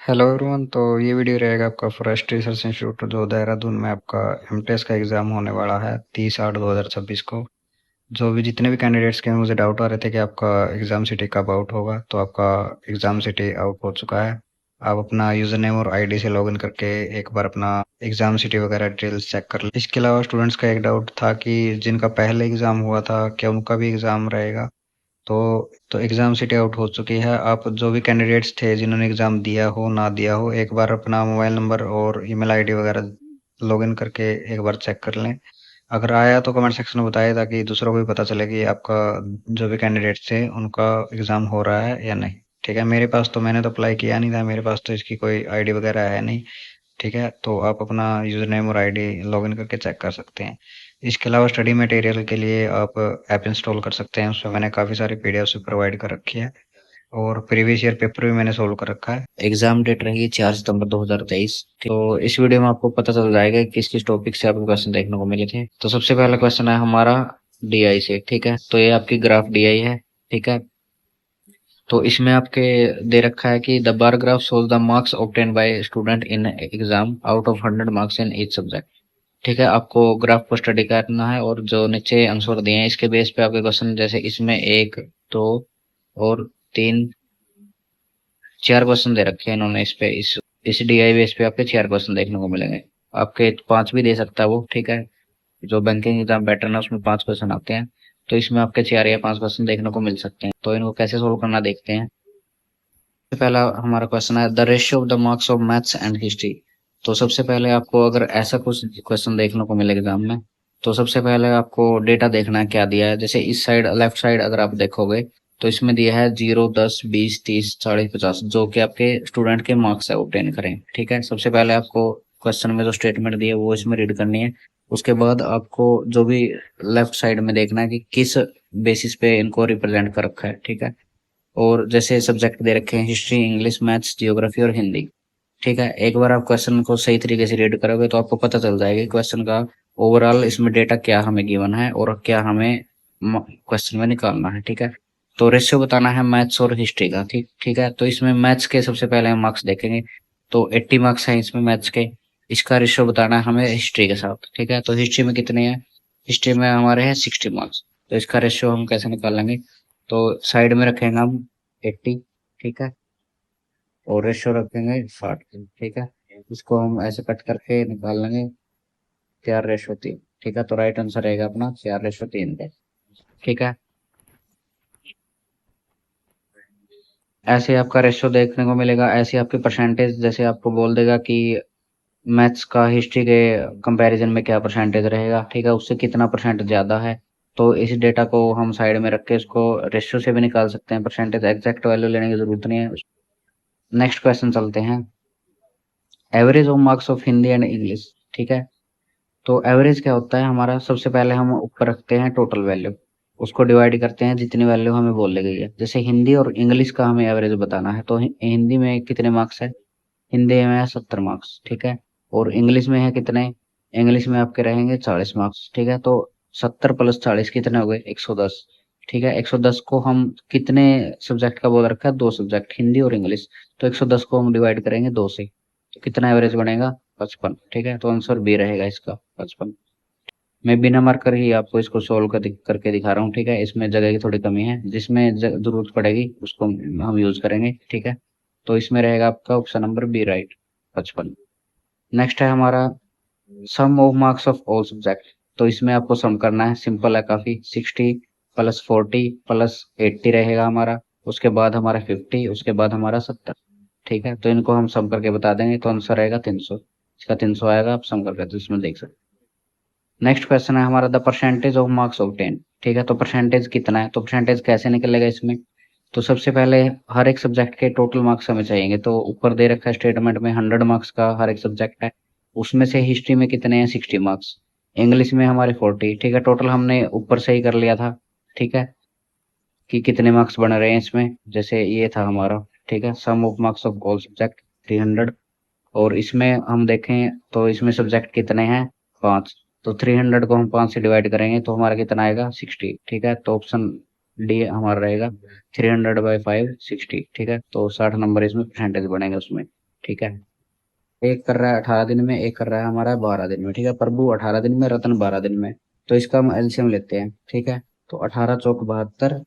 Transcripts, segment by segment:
Hello everyone. तो ये video रहेगा आपका फॉरेस्ट रिसर्च इंस्टीट्यूट जो देहरादून में आपका एमटेस का एग्ज़ाम होने वाला है 30/8/2026 को। जो भी जितने भी कैंडिडेट्स के मुझे डाउट आ रहे थे कि आपका एग्ज़ाम सिटी कब आउट होगा, तो आपका एग्ज़ाम सिटी आउट हो चुका है। आप अपना यूज़र नेम और आईडी से लॉगिन करके एक बार अपना एग्ज़ाम सिटी वगैरह डिटेल्स चेक कर लें। इसके अलावा स्टूडेंट्स का एक डाउट था कि जिनका पहले एग्ज़ाम हुआ था क्या उनका भी एग्ज़ाम रहेगा। तो एग्ज़ाम सीटें आउट हो चुकी है। आप जो भी कैंडिडेट्स थे जिन्होंने एग्ज़ाम दिया हो ना दिया हो, एक बार अपना मोबाइल नंबर और ईमेल आईडी वगैरह लॉगिन करके एक बार चेक कर लें। अगर आया तो कमेंट सेक्शन में बताइए ताकि दूसरों को भी पता चले कि आपका जो भी कैंडिडेट्स थे उनका एग्ज़ाम हो रहा है या नहीं। ठीक है, मेरे पास तो मैंने तो अप्लाई किया नहीं था, मेरे पास तो इसकी कोई आईडी वगैरह है नहीं। ठीक है, तो आप अपना यूज़र नेम और आईडी लॉगिन करके चेक कर सकते हैं। इसके अलावा स्टडी मटेरियल के लिए आप ऐप इंस्टॉल कर सकते हैं, उसमें मैंने काफ़ी सारी पीडीएफ प्रोवाइड कर रखी है और प्रीवियस ईयर पेपर भी मैंने सोल्व कर रखा है। एग्जाम डेट रहेगी 4 सितंबर 2023। तो इस वीडियो में आपको पता चल जाएगा कि किस किस टॉपिक से आपको क्वेश्चन देखने को मिले थे। तो सबसे पहला क्वेश्चन है हमारा डीआई से। ठीक है, तो ये आपकी ग्राफ डीआई है। ठीक है, तो इसमें आपके दे रखा है कि the bar graph shows the marks obtain bye student in exam out of 100 marks in each subject. ठीक है, आपको ग्राफ को स्टडी करना है और जो नीचे आंसर दिए हैं इसके बेस पे आपके क्वेश्चन, जैसे इसमें एक, दो और तीन, चार क्वेश्चन दे रखे हैं इन्होंने। इस पे इस डीआई बेस पे आपके चार क्वेश्चन देखने को मिलेंगे। आपके पांच भी दे सकता है वो। ठीक है, जो बैंकिंग एग्जाम पैटर्न है उसमें पांच क्वेश्चन आते हैं, तो इसमें आपके चार या पांच क्वेश्चन देखने को मिल सकते हैं। तो इनको कैसे सोल्व करना देखते हैं। सबसे पहला हमारा क्वेश्चन है the ratio of the marks of maths and history. तो सबसे पहले आपको अगर ऐसा कुछ क्वेश्चन देखने को मिले एग्जाम में, तो सबसे पहले आपको डेटा देखना है क्या दिया है। जैसे इस साइड लेफ्ट साइड अगर आप देखोगे तो इसमें दिया है 0, 10, 20, 30, 40, 50, जो कि आपके स्टूडेंट के मार्क्स है ऑब्टेन करें। ठीक है, सबसे पहले आपको क्वेश्चन में जो स्टेटमेंट दी है वो इसमें रीड करनी है। उसके बाद आपको जो भी लेफ्ट साइड में देखना है कि किस बेसिस पे इनको रिप्रेजेंट कर रखा है। ठीक है, और जैसे सब्जेक्ट दे रखे हैं हिस्ट्री, इंग्लिश, मैथ्स, जियोग्राफी और हिंदी। ठीक है, एक बार आप क्वेश्चन को सही तरीके से रीड करोगे तो आपको पता चल जाएगा कि क्वेश्चन का ओवरऑल इसमें डेटा क्या हमें गिवन है और क्या हमें क्वेश्चन में निकालना है। ठीक है, तो रेशियो बताना है मैथ्स और हिस्ट्री का। ठीक ठीक है, तो इसमें मैथ्स के सबसे पहले हम मार्क्स देखेंगे। तो 80 मार्क्स हैं इसमें मैथ्स के। इसका रेशियो बताना है हमें हिस्ट्री के साथ। ठीक है, तो हिस्ट्री में कितने हैं, हिस्ट्री में हमारे हैं 60 मार्क्स। तो इसका रेशियो हम कैसे निकालेंगे, तो साइड में रखेंगे हम 80। ठीक है, और रेशियो रखेंगे 60। ठीक है, इसको हम ऐसे कट करके निकाल लेंगे 4:3। ठीक है, तो राइट आंसर रहेगा अपना 4:3 का। ठीक है, ऐसे आपका रेशियो देखने को मिलेगा। ऐसे आपकी परसेंटेज जैसे आपको बोल देगा कि मैथ्स का हिस्ट्री के कंपैरिजन में क्या परसेंटेज रहेगा। ठीक है, उससे कितना परसेंट ज्यादा है। तो इस डेटा को हम साइड में रख के इसको रेशियो से भी निकाल सकते हैं। परसेंटेज एग्जैक्ट वैल्यू लेने की जरूरत नहीं है। नेक्स्ट क्वेश्चन चलते हैं, average of marks of Hindi and English. ठीक है, तो एवरेज क्या होता है हमारा, सबसे पहले हम ऊपर रखते हैं टोटल वैल्यू, उसको डिवाइड करते हैं जितनी वैल्यू हमें बोल गई है। जैसे हिंदी और इंग्लिश का हमें एवरेज बताना है, तो हिंदी में कितने मार्क्स है, हिंदी में है 70 मार्क्स। ठीक है, और इंग्लिश में है कितने, इंग्लिश में आपके रहेंगे 40 मार्क्स। ठीक है, तो 70 + 40 कितने हो गए, 110। ठीक है, 110 को हम कितने सब्जेक्ट का बोल रखा है, दो सब्जेक्ट हिंदी और इंग्लिश, तो 110 को हम डिवाइड करेंगे दो से, तो कितना एवरेज बनेगा, 55। ठीक है, तो आंसर बी रहेगा इसका 55। मैं बिना मार्क कर ही आपको इसको सोल्व करके दिखा रहा हूँ। ठीक है, इसमें जगह की थोड़ी कमी है, जिसमें जरूरत पड़ेगी उसको हम यूज करेंगे। ठीक है, तो इसमें रहेगा आपका option number B right, 55। Next है हमारा sum of marks of all subject. तो इसमें आपको सम करना है, सिंपल है काफी। 60 + 40 + 80 रहेगा हमारा, उसके बाद हमारा 50, उसके बाद हमारा 70। ठीक है, तो इनको हम सम करके बता देंगे तो आंसर आएगा 300। इसका 300 आएगा, आप सम करके तो इसमें देख सकते हैं। नेक्स्ट क्वेश्चन है हमारा the percentage of marks of 10। ठीक है, तो परसेंटेज कितना है, तो परसेंटेज कैसे निकलेगा इसमें, तो सबसे पहले हर एक सब्जेक्ट के टोटल मार्क्स हमें चाहिए। तो ऊपर दे रखा है स्टेटमेंट में 100 मार्क्स का हर एक सब्जेक्ट है, उसमें से हिस्ट्री में कितने हैं, 60 मार्क्स, इंग्लिश में हमारे 40। ठीक है, टोटल हमने ऊपर से ही कर लिया था। ठीक है, कि कितने मार्क्स बन रहे हैं इसमें, जैसे ये था हमारा। ठीक है, sum of marks of all subject 300, और इसमें हम देखें तो इसमें सब्जेक्ट कितने हैं, पांच। तो 300 को हम पांच से डिवाइड करेंगे तो हमारा कितना आएगा, 60। ठीक है, तो ऑप्शन डी हमारा रहेगा 300/5 60। ठीक है, तो 60 नंबर इसमें परसेंटेज बनेगा उसमें। ठीक है। एक कर रहा है 18 दिन में, एक कर रहा है हमारा 12 दिन में। ठीक है, प्रभु 18 दिन में, रतन 12 दिन में। तो इसका हम एलसीएम लेते हैं। ठीक है, तो 18 चौक 72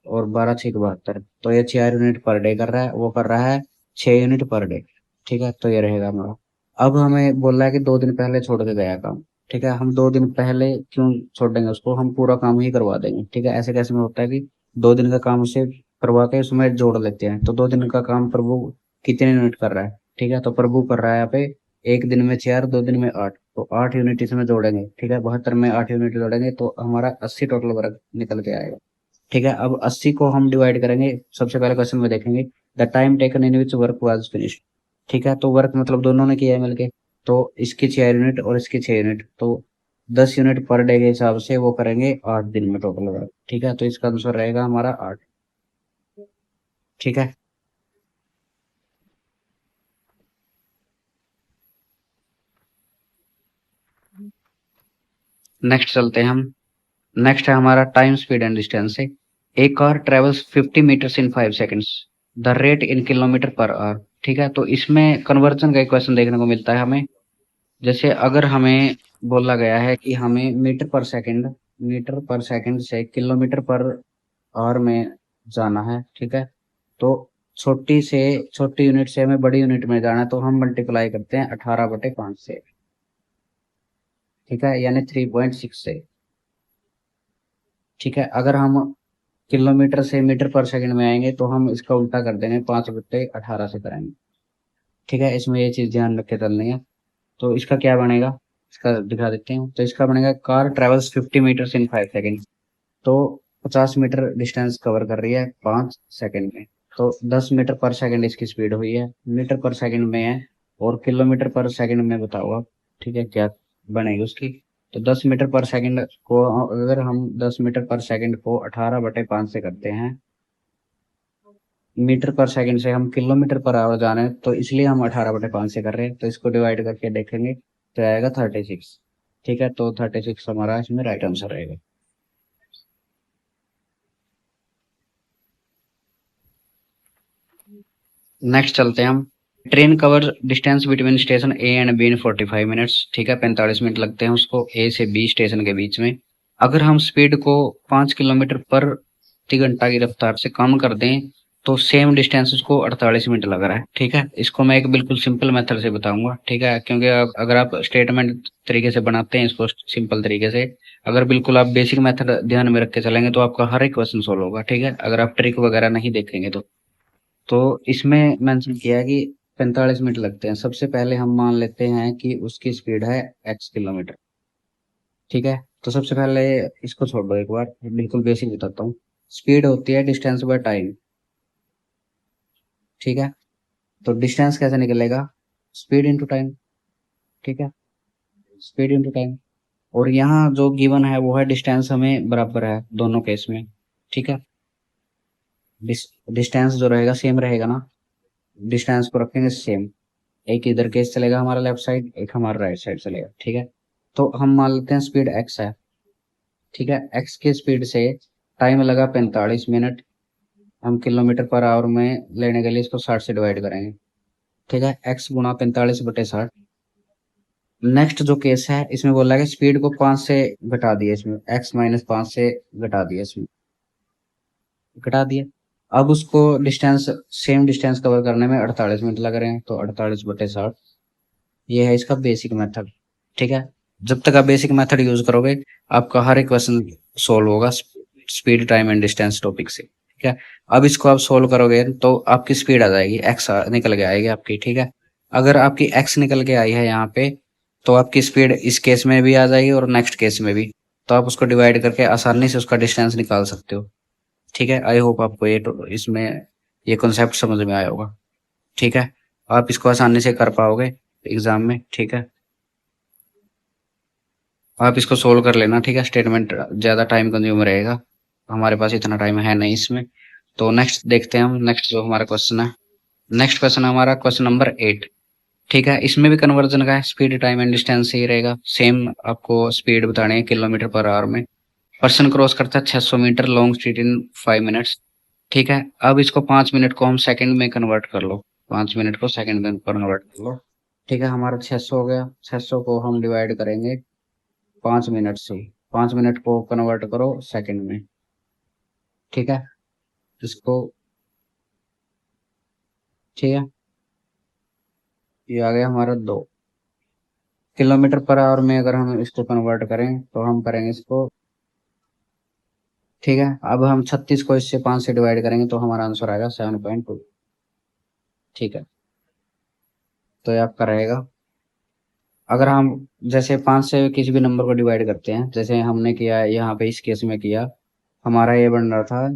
और 12 6 72, तो ये 4 यूनिट पर डे कर रहा है, वो कर रहा है 6 यूनिट पर डे। ठीक है, तो ये रहेगा हमारा। अब हमें बोल रहा है कि 2 दिन पहले छोड़ के गया काम। ठीक है, हम 2 दिन पहले क्यों छोड़ेंगे उसको, हम पूरा काम ही करवा देंगे। ठीक है, ऐसे कैसे में होता है कि 2 दिन का काम उसे करवा के उसमें जोड़ लेते हैं। तो 2 दिन का काम प्रभु कितने यूनिट कर रहा है? ठीक है, तो प्रभु कर रहा है यहाँ पे एक दिन में 4, 2 दिन में 8, तो 8 यूनिट इसमें जोड़ेंगे। ठीक है, 72 में 8 यूनिट जोड़ेंगे तो हमारा 80 टोटल वर्क निकल के आएगा। ठीक है, अब 80 को हम डिवाइड करेंगे। सबसे पहले क्वेश्चन में देखेंगे the time taken in which work was finished. ठीक है, तो वर्क मतलब दोनों ने किया है मिलके। तो इसकी 4 यूनिट और इसकी 6 यूनिट, तो 10 यूनिट पर डे के हिसाब से वो करेंगे 8 दिन में टोटल वर्क। ठीक है, तो इसका आंसर रहेगा हमारा 8। ठीक है, नेक्स्ट चलते हैं हम। नेक्स्ट है हमारा टाइम स्पीड एंड डिस्टेंस है। A car travels 50 metres in 5 seconds, the rate in kilometre per hour. ठीक है, तो इसमें कन्वर्जन का एक क्वेश्चन देखने को मिलता है हमें। जैसे अगर हमें बोला गया है कि हमें मीटर पर सेकंड से किलोमीटर पर आवर में जाना है। ठीक है, तो छोटी से छोटी यूनिट से हमें बड़ी यूनिट में जाना है, तो हम मल्टीप्लाई करते हैं 18/5 से। ठीक है, यानी 3.6 से। ठीक है, अगर हम किलोमीटर से मीटर पर सेकंड में आएंगे तो हम इसका उल्टा कर देंगे, 5/18 से करेंगे। ठीक है, इसमें ये चीज ध्यान रख के चलनी है। तो इसका क्या बनेगा, इसका दिखा देते हैं। तो इसका बनेगा car travels 50 metres in 5 second, तो 50 मीटर डिस्टेंस कवर कर रही है 5 सेकेंड में। तो 10 मीटर पर सेकेंड इसकी स्पीड हुई है, मीटर पर सेकेंड में है, और किलोमीटर पर सेकेंड में बताओ आप। ठीक है, क्या बनेगी उसकी। तो 10 मीटर पर सेकेंड को, अगर हम 10 मीटर पर सेकेंड को 18/5 से करते हैं, मीटर पर सेकंड से हम किलोमीटर पर आवर जा रहे हैं, तो इसलिए हम 18/5 से कर रहे हैं। तो इसको डिवाइड करके देखेंगे तो आएगा 36। ठीक है, तो 36 हमारा इसमें राइट आंसर रहेगा। नेक्स्ट चलते हैं हम। Train cover distance between station A and be in 45 minutes. ठीक है, 45 मिनट लगते हैं उसको ए से बी स्टेशन के बीच में। अगर हम स्पीड को 5 किलोमीटर पर प्रति घंटा की रफ्तार से कम कर दें तो सेम डिस्टेंस उसको 48 मिनट लग रहा है। ठीक है, इसको मैं एक बिल्कुल सिंपल मेथड से बताऊंगा। ठीक है, क्योंकि अगर आप स्टेटमेंट तरीके से बनाते हैं इसको सिंपल तरीके से, अगर बिल्कुल आप बेसिक मेथड ध्यान में रख के चलेंगे तो आपका हर एक क्वेश्चन सोल्व होगा। ठीक है, अगर आप ट्रिक वगैरह नहीं देखेंगे तो इसमें मेंशन किया है कि 45 मिनट लगते हैं। सबसे पहले हम मान लेते हैं कि उसकी स्पीड है x किलोमीटर। ठीक है, तो सबसे पहले इसको छोड़ दो, एक बार बिल्कुल बेसिक बताता हूँ। स्पीड होती है डिस्टेंस बाय टाइम। ठीक है, तो डिस्टेंस कैसे निकलेगा, स्पीड इंटू टाइम। ठीक है, स्पीड इंटू टाइम। और यहाँ जो गिवन है वो है डिस्टेंस हमें बराबर है दोनों केस में। ठीक है, डिस्टेंस जो रहेगा सेम रहेगा ना, डिस्टेंस को रखेंगे सेम। एक इधर केस चलेगा हमारा लेफ्ट साइड, एक हमारा राइट साइड चलेगा। ठीक है, तो हम मान लेते हैं स्पीड एक्स है। ठीक है, एक्स की स्पीड से टाइम लगा 45 मिनट। हम किलोमीटर पर आवर में लेने के लिए इसको 60 से डिवाइड करेंगे। ठीक है, एक्स गुणा 45/60। नेक्स्ट जो केस है इसमें बोला है कि स्पीड को 5 से घटा दिया, इसमें x-5 से घटा दिया, इसमें घटा दिया। अब उसको डिस्टेंस, सेम डिस्टेंस कवर करने में 48 मिनट लग रहे हैं, तो 48/60। ये है इसका बेसिक मेथड। ठीक है, जब तक आप बेसिक मेथड यूज करोगे आपका हर एक क्वेश्चन सोल्व होगा speed time and distance topic से। ठीक है, अब इसको आप सोल्व करोगे तो आपकी स्पीड आ जाएगी, एक्स निकल के आएगी आपकी। ठीक है, अगर आपकी एक्स निकल के आई है यहाँ पे, तो आपकी स्पीड इस केस में भी आ जाएगी और नेक्स्ट केस में भी। तो आप उसको डिवाइड करके आसानी से उसका डिस्टेंस निकाल सकते हो। ठीक है, आई होप आपको ये इसमें ये कॉन्सेप्ट समझ में आया होगा। ठीक है, आप इसको आसानी से कर पाओगे एग्जाम में। ठीक है, आप इसको सोल्व कर लेना। ठीक है, स्टेटमेंट ज़्यादा टाइम कंज्यूम रहेगा, हमारे पास इतना टाइम है नहीं इसमें। तो नेक्स्ट देखते हैं हम। नेक्स्ट जो हमारा क्वेश्चन है, नेक्स्ट क्वेश्चन है हमारा क्वेश्चन नंबर 8। ठीक है, इसमें भी कन्वर्जन का है, स्पीड टाइम एंड डिस्टेंस ही रहेगा सेम। आपको स्पीड बतानी है किलोमीटर पर आवर में। पर्सन क्रॉस करता है 600 metre long street in 5 minutes. ठीक है, अब इसको 5 मिनट को हम सेकंड में कन्वर्ट कर लो। 5 मिनट को सेकंड में कन्वर्ट कर लो। ठीक है, हमारा 600 हो गया। 600 को हम डिवाइड करेंगे 5 मिनट से। 5 मिनट को कन्वर्ट करो सेकंड में। ठीक है, इसको, ठीक है, ये आ गया हमारा 2 किलोमीटर पर आवर में। अगर हम इसको कन्वर्ट करें तो हम करेंगे इसको, ठीक है। अब हम 36 को इससे 5 से डिवाइड करेंगे तो हमारा आंसर आएगा 7.2। ठीक है, तो ये आपका रहेगा। अगर हम जैसे 5 से किसी भी नंबर को डिवाइड करते हैं, जैसे हमने किया यहाँ पे इस केस में किया, हमारा ये बन रहा था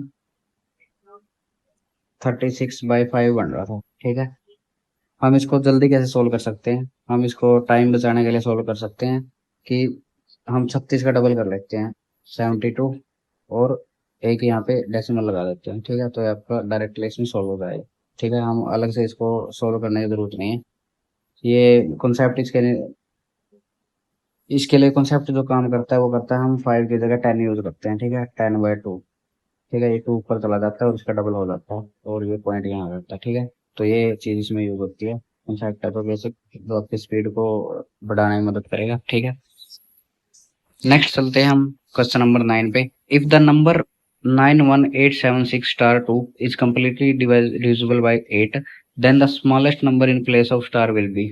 36/5 बन रहा था। ठीक है, हम इसको जल्दी कैसे सोल्व कर सकते हैं? हम इसको टाइम बचाने के लिए सोल्व कर सकते हैं कि हम 36 का डबल कर लेते हैं 72, और एक यहाँ पे डेसिमल लगा देते हैं। ठीक है, तो ये आपका डायरेक्टली इसमें सोल्व हो जाएगा। ठीक है, हम अलग से इसको सोल्व करने की जरूरत नहीं है। ये कॉन्सेप्ट इसके लिए कॉन्सेप्ट जो काम करता है वो करता है, हम 5 की जगह 10 यूज करते हैं। ठीक है, 10/2। ठीक है, ये 2 ऊपर चला जाता है और इसका डबल हो जाता है, और ये पॉइंट यहाँ आ जाता है। ठीक है, तो ये चीज इसमें यूज होती है। कॉन्सेप्ट है तो बेसिक, जो आपकी स्पीड को बढ़ाने में मदद करेगा। ठीक है, नेक्स्ट चलते हैं हम क्वेश्चन नंबर 9 पे। If the number 91876*2 is completely divisible by 8, then the smallest number in place of star will be।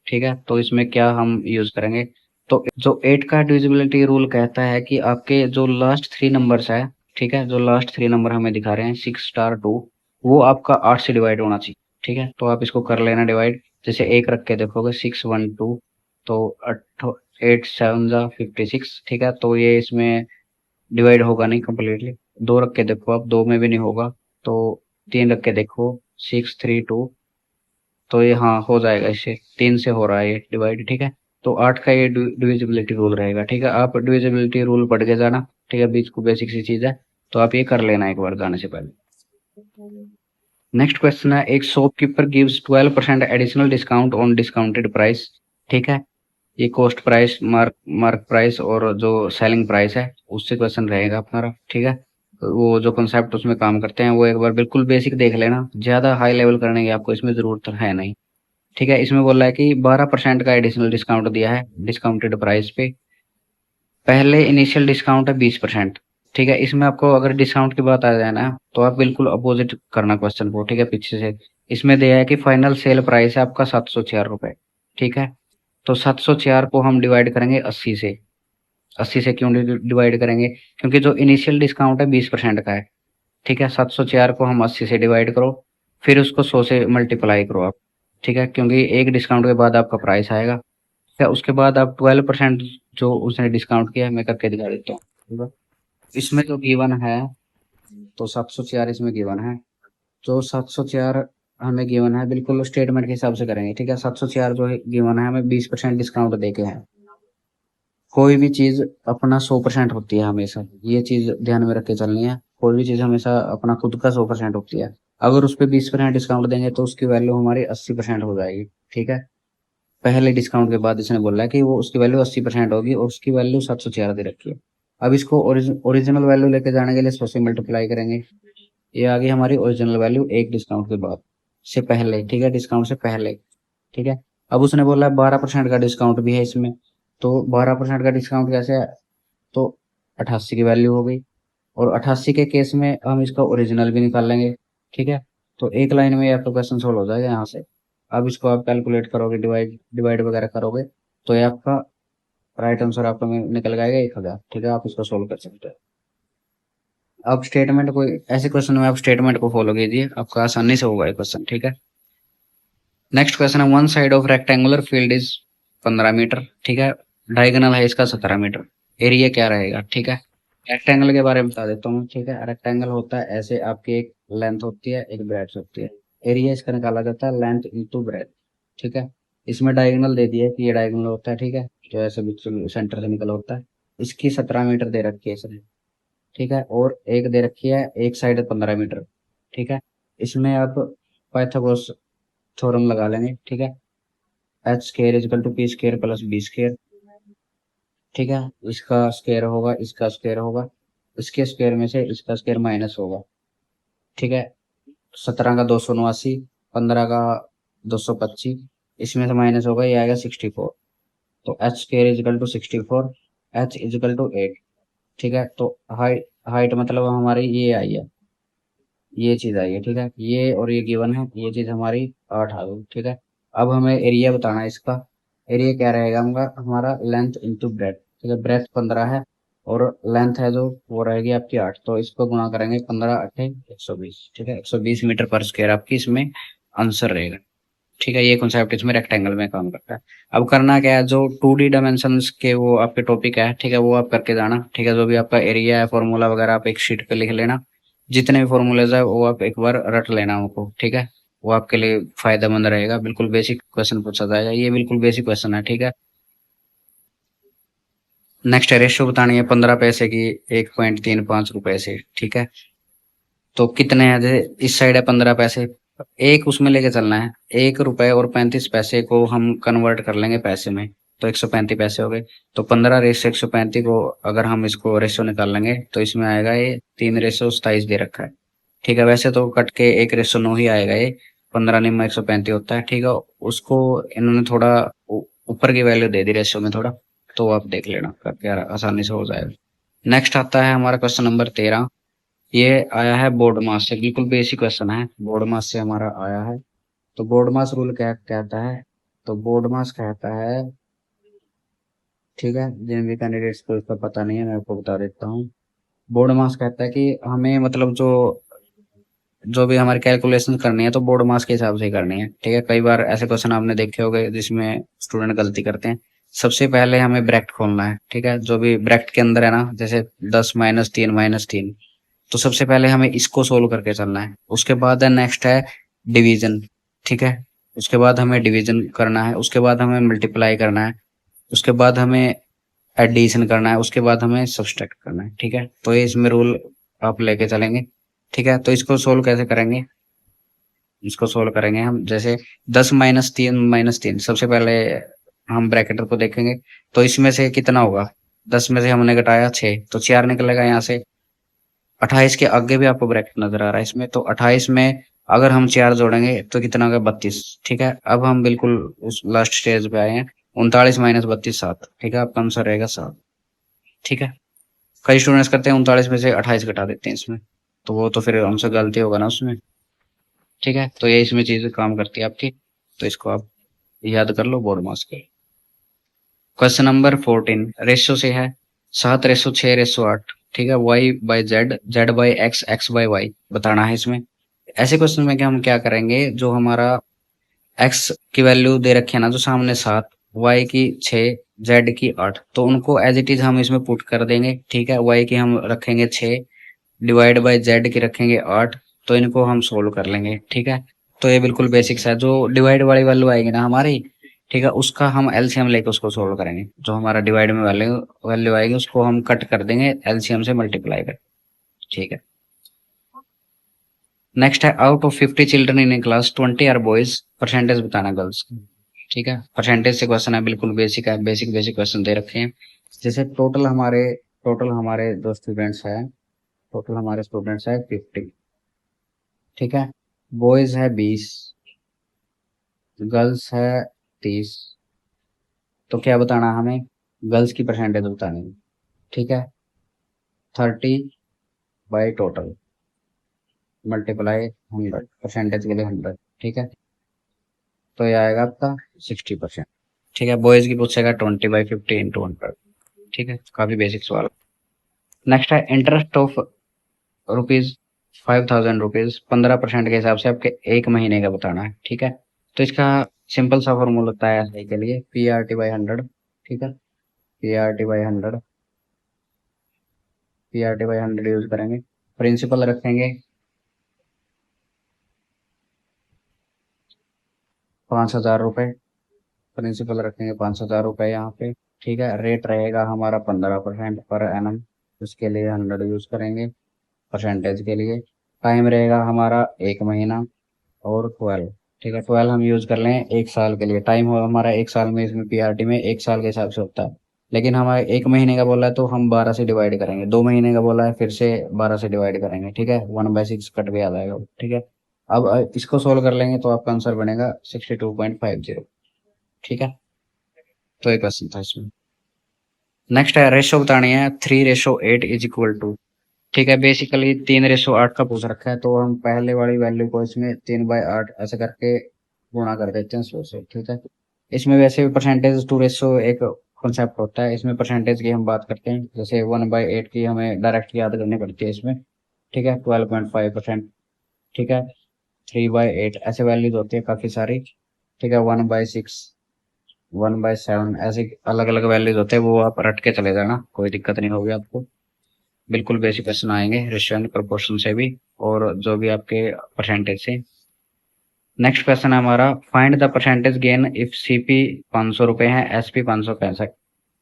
ठीक है, तो इसमें क्या हम यूज करेंगे? तो जो 8 का डिविजिबिलिटी रूल कहता है कि आपके जो लास्ट 3 नंबर्स है, ठीक है, जो लास्ट 3 नंबर हमें दिखा रहे हैं 6*2, वो आपका 8 से डिवाइड होना चाहिए। ठीक है, तो आप इसको कर लेना डिवाइड। जैसे एक रख के देखोगे 612, तो 8 7 56। ठीक है, तो ये इसमें डिवाइड होगा नहीं कम्प्लीटली। 2 रख के देखो आप, 2 में भी नहीं होगा। तो 3 रख के देखो 632, तो ये हाँ हो जाएगा, इससे 3 से हो रहा है ये डिवाइड। ठीक है, तो 8 का ये डिविजिबिलिटी रूल रहेगा। ठीक है, आप डिविजिबिलिटी रूल पढ़ के जाना। ठीक है, बीच को बेसिक सी चीज है, तो आप ये कर लेना एक बार जाने से पहले। नेक्स्ट क्वेश्चन है, एक shopkeeper gives 12% additional discount on discounted price. ठीक है, ये कॉस्ट प्राइस, मार्क प्राइस और जो सेलिंग प्राइस है उससे क्वेश्चन रहेगा अपना। ठीक है, वो जो कॉन्सेप्ट उसमें काम करते हैं वो एक बार बिल्कुल बेसिक देख लेना, ज्यादा हाई लेवल करने की आपको इसमें जरूरत है नहीं। ठीक है, इसमें बोला है कि 12% का एडिशनल डिस्काउंट दिया है डिस्काउंटेड प्राइस पे। पहले इनिशियल डिस्काउंट है 20%। ठीक है, इसमें आपको अगर डिस्काउंट की बात आ जाए ना, तो आप बिल्कुल अपोजिट करना क्वेश्चन को। ठीक है, पीछे से इसमें दिया है कि फाइनल सेल प्राइस है आपका 704 रुपए। ठीक है, तो 704 को हम डिवाइड करेंगे 80 से। 80 से क्यों डिवाइड करेंगे? क्योंकि जो इनिशियल डिस्काउंट है 20% का है। ठीक है, 704 को हम 80 से डिवाइड करो, फिर उसको 100 से मल्टीप्लाई करो आप। ठीक है, क्योंकि एक डिस्काउंट के बाद आपका प्राइस आएगा। ठीक है, उसके बाद आप 12% जो उसने डिस्काउंट किया है मैं करके दिखा देता हूँ। ठीक है, इसमें जो गिवन है, तो 704 इसमें गिवन है। जो 704 हमें गिवन है बिल्कुल स्टेटमेंट के हिसाब से करेंगे। ठीक है, 704 जो गिवन है हमें 20% डिस्काउंट देके है। कोई भी चीज अपना 100% होती है हमेशा, ये चीज ध्यान में रख के चलनी है। कोई भी चीज हमेशा अपना खुद का 100% होती है। अगर उस पर 20% डिस्काउंट देंगे तो उसकी वैल्यू हमारी 80% हो जाएगी। ठीक है, पहले डिस्काउंट के बाद इसने बोला है कि वो उसकी वैल्यू 80% होगी और उसकी वैल्यू 704 दे रखी है। अब इसको ओरिजिनल वैल्यू लेके जाने के लिए 100 से मल्टीप्लाई करेंगे। ये आ गई हमारी ओरिजिनल वैल्यू एक डिस्काउंट के बाद से पहले। ठीक है, डिस्काउंट से पहले। ठीक है, अब उसने बोला है 12% का डिस्काउंट भी है इसमें, तो 12% का डिस्काउंट कैसे है? तो 88 की वैल्यू हो गई, और 88 के केस में हम इसका ओरिजिनल भी निकाल लेंगे। ठीक है, तो एक लाइन में आपका क्वेश्चन सोल्व हो जाएगा यहाँ से। अब इसको आप कैलकुलेट करोगे, डिवाइड डिवाइड वगैरह करोगे, तो ये आपका राइट आंसर आपका में निकल जाएगा 1000। ठीक है, आप इसको सोल्व कर सकते हैं। अब स्टेटमेंट को, ऐसे क्वेश्चन में आप स्टेटमेंट को फॉलो कीजिए, आपका आसानी से होगा ये क्वेश्चन। ठीक है, नेक्स्ट क्वेश्चन है, one side of rectangular field is 15 metre. ठीक है, डायगोनल है इसका 17 मीटर। एरिया क्या रहेगा? ठीक है, रेक्टेंगल के बारे में बता देता हूँ। ठीक है, रेक्टेंगल होता है ऐसे, आपकी एक लेंथ होती है एक ब्रेड्थ होती है। एरिया इसका निकाला जाता है लेंथ इंटू ब्रेड्थ। ठीक है, इसमें डायगोनल दे दिया है कि ये डायगोनल होता है। ठीक है, जो ऐसे बिल्कुल सेंटर से निकल होता है। इसकी 17 मीटर दे रखी है इसने। ठीक है, और एक दे रखी है एक साइड 15 मीटर। ठीक है, इसमें आप पाइथागोरस थ्योरम लगा लेंगे। ठीक है, H square equal to P square plus B square. ठीक है, इसका स्केयर होगा, इसका स्केयर होगा, इसके स्केयर में से इसका स्केयर माइनस होगा। ठीक है, 17 का 289, 15 का 225, इसमें से माइनस होगा, ये आएगा 64। तो H square equal to 64, H equal to 8। ठीक है, तो हाइट हाइट मतलब हमारी ये आई है, ये चीज आई है। ठीक है, ये और ये गिवन है, ये चीज हमारी 8 आ गई। ठीक है, अब हमें एरिया बताना है इसका। एरिया क्या रहेगा हमारा लेंथ इंटू ब्रेथ। ठीक है, ब्रेथ 15 है और लेंथ है जो वो रहेगी आपकी 8, तो इसको गुणा करेंगे 15 अट्ठे 120। ठीक है, 120 मीटर पर स्क्वायर आपकी इसमें आंसर रहेगा। ठीक है, ये कॉन्सेप्ट इसमें रेक्टेंगल में काम करता है। अब करना क्या है, जो 2D डायमेंशंस के वो आपके टॉपिक है, ठीक है, वो आप करके जाना। ठीक है, जो भी आपका एरिया है, फॉर्मूला वगैरह आप एक शीट पे लिख लेना। जितने भी फॉर्मूलेज है वो आप एक बार रट लेना उनको। ठीक है, वो आपके लिए फायदेमंद रहेगा। बिल्कुल बेसिक क्वेश्चन पूछा जाएगा, ये बिल्कुल बेसिक क्वेश्चन है। ठीक है, नेक्स्ट है रेशियो बतानी है 15 पैसे की 1.35 रुपए से। ठीक है, तो कितने हैं, जैसे इस साइड है 15 पैसे, एक उसमें लेके चलना है। 1 रुपए और 35 पैसे को हम कन्वर्ट कर लेंगे पैसे में, तो 135 पैसे हो गए। तो 15 रेशो 135 को अगर हम इसको रेशो निकाल लेंगे तो इसमें आएगा ये 3 रेशो 27 दे रखा है। ठीक है, वैसे तो कट के 1 रेशो 9 ही आएगा ये, 15 निम्न 135 होता है। ठीक है, उसको इन्होंने थोड़ा ऊपर की वैल्यू दे दी रेशो में थोड़ा, तो आप देख लेना करके आसानी से हो जाएगा। नेक्स्ट आता है हमारा क्वेश्चन नंबर 13। ये आया है बोर्ड मास से, बिल्कुल बेसिक क्वेश्चन है, बोर्ड मास से हमारा आया है। तो बोर्ड मास रूल क्या कहता है, तो बोर्ड मास कहता है, ठीक है, जिन भी कैंडिडेट्स को इसका पता नहीं है मैं आपको बता देता हूँ। बोर्ड मास कहता है कि हमें मतलब जो भी हमारी कैलकुलेशन करनी है तो बोर्ड मास के हिसाब से ही करनी है। ठीक है, कई बार ऐसे क्वेश्चन आपने देखे होंगे जिसमें स्टूडेंट गलती करते हैं। सबसे पहले हमें ब्रैकेट खोलना है। ठीक है, जो भी ब्रैकेट के अंदर है ना, जैसे 10 - 3 - 3, तो सबसे पहले हमें इसको सोल्व करके चलना है। उसके बाद है नेक्स्ट है डिवीजन। ठीक है, उसके बाद हमें डिवीजन करना है, उसके बाद हमें मल्टीप्लाई करना है, उसके बाद हमें एडिशन करना है, उसके बाद हमें सब्सट्रैक्ट करना है। ठीक है, तो ये इसमें रूल आप लेके चलेंगे। ठीक है, तो इसको सोल्व कैसे करेंगे, इसको सोल्व करेंगे हम जैसे 10 - 3 - 3, सबसे पहले हम ब्रैकेटर को देखेंगे। तो इसमें से कितना होगा, 10 में से हमने घटाया 6, तो 4 निकलेगा यहाँ से। 28 के आगे भी आपको ब्रैकेट नजर आ रहा है इसमें, तो 28 में अगर हम 4 जोड़ेंगे तो कितना होगा, 32। ठीक है, अब हम बिल्कुल उस लास्ट स्टेज पे आए हैं, 39 - 32 7। ठीक है, आपका आंसर रहेगा 7। ठीक है, कई स्टूडेंट्स करते हैं 39 में से 28 घटा देते हैं इसमें, तो वो तो फिर हमसे गलती होगा ना उसमें। ठीक है, तो ये इसमें चीज काम करती है आपकी, तो इसको आप याद कर लो बोर्ड मास के। क्वेश्चन नंबर 14 रेशियो से है, 7/6/8। ठीक है, y/z, z/x, x/y बताना है इसमें। ऐसे क्वेश्चन में क्या हम क्या करेंगे, जो हमारा x की वैल्यू दे रखी है ना, जो सामने 7, y की 6, z की 8, तो उनको एज इट इज हम इसमें पुट कर देंगे। ठीक है, y की हम रखेंगे 6, डिवाइड बाय z की रखेंगे 8, तो इनको हम सोल्व कर लेंगे। ठीक है, तो ये बिल्कुल बेसिक्स है। जो डिवाइड वाली वैल्यू आएगी ना हमारी, ठीक है, उसका हम एलसीएम लेके उसको सोल्व करेंगे। जो हमारा डिवाइड में वैल्यू वैल्यू आएगी उसको हम कट कर देंगे एलसीएम से मल्टीप्लाई कर। ठीक है, नेक्स्ट है out of 50 children in a class 20 are boys, percentage बताना गर्ल्स। ठीक है, परसेंटेज से क्वेश्चन है, बिल्कुल बेसिक है, बेसिक बेसिक क्वेश्चन दे रखे हैं। जैसे टोटल हमारे जो स्टूडेंट्स हैं, टोटल हमारे स्टूडेंट्स है 50। ठीक है, बॉयज है 20, गर्ल्स है 30। तो क्या बताना हमें, गर्ल्स की परसेंटेज बतानी है। ठीक है, 30 बाई टोटल मल्टीप्लाई 100, परसेंटेज के लिए 100। ठीक है, तो ये आएगा आपका 60%। ठीक है, बॉयज की पूछेगा 20/50 इंटू 100। ठीक है, काफी बेसिक सवाल। नेक्स्ट है इंटरेस्ट ऑफ रुपीज 5000 रुपीज 15% के हिसाब से आपके एक महीने का बताना है। ठीक है, तो इसका सिंपल सा फॉर्मूला होता है SI के लिए, PRT/100। ठीक है, PRT/100, PRT/100 यूज करेंगे। प्रिंसिपल रखेंगे 5000 रुपये, प्रिंसिपल रखेंगे 5000 रुपये यहाँ पे। ठीक है, रेट रहेगा हमारा 15% पर एनम, उसके लिए 100 यूज करेंगे परसेंटेज के लिए। टाइम रहेगा हमारा 1 महीना और 12। ठीक है, 12 हम यूज कर लें 1 साल के लिए। टाइम हो हमारा 1 साल में, इसमें PRT में 1 साल के हिसाब से होता है। लेकिन हमारे 1 महीने का बोला है तो हम 12 से डिवाइड करेंगे, 2 महीने का बोला है फिर से 12 से डिवाइड करेंगे। ठीक है, 1/6 कट के आ जाएगा। ठीक है, अब इसको सोल्व कर लेंगे तो आपका आंसर बनेगा 62.50। ठीक है, तो एक क्वेश्चन था इसमें। नेक्स्ट है रेशो बतानी है 3:8 इज इक्वल टू। ठीक है, बेसिकली 3:8 का पूछ रखा है, तो हम पहले वाली वैल्यू को इसमें 3/8 ऐसे करके गुणा कर देते हैं 100 से। ठीक है, इसमें वैसे भी परसेंटेज 2 एक कॉन्सेप्ट होता है, इसमें परसेंटेज की हम बात करते हैं, जैसे 1/8 की हमें डायरेक्ट याद करनी पड़ती है इसमें। ठीक है, 12.5%। ठीक है, 3/8 ऐसे वैल्यूज होती है काफी सारी। ठीक है, 1/6, 1/7 ऐसे अलग अलग वैल्यूज होते हैं, वो आप रट के चले जाना, कोई दिक्कत नहीं होगी आपको। बिल्कुल बेसिक क्वेश्चन आएंगे रेशियो एंड प्रोपोर्शन से भी, और जो भी आपके परसेंटेज से। नेक्स्ट क्वेश्चन है हमारा, find the percentage gain if CP 500 रुपए है, एसपी 565।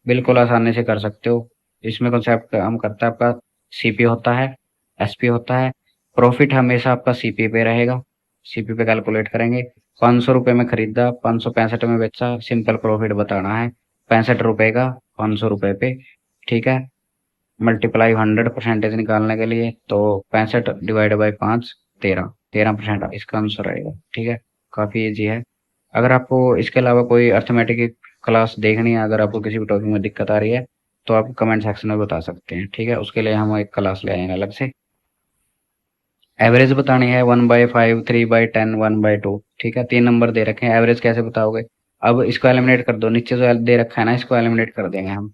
बिल्कुल आसानी से कर सकते हो। इसमें कॉन्सेप्ट हम करता है, आपका सीपी होता है, एसपी होता है, प्रॉफिट हमेशा आपका सीपी पे रहेगा, सीपी पे कैलकुलेट करेंगे। 500 रुपए में खरीदा, 565 में बेचा, सिंपल प्रॉफिट बताना है 65 रुपए का 500 रुपए पे। ठीक है, मल्टीप्लाई 100 परसेंटेज निकालने के लिए, तो 65 डिवाइड बाई 5, 13% इसका आंसर रहेगा। ठीक है, काफी इजी है। अगर आपको इसके अलावा कोई अर्थमेटिक क्लास देखनी है, अगर आपको किसी भी टॉपिक में दिक्कत आ रही है, तो आप कमेंट सेक्शन में बता सकते हैं। ठीक है, उसके लिए हम एक क्लास ले आएंगे अलग से। एवरेज बतानी है 1/5, 3/10, 1/2। ठीक है, 3 नंबर दे रखे हैं, एवरेज कैसे बताओगे? अब इसको एलिमिनेट कर दो, नीचे जो दे रखा है ना, इसको एलिमिनेट कर देंगे हम।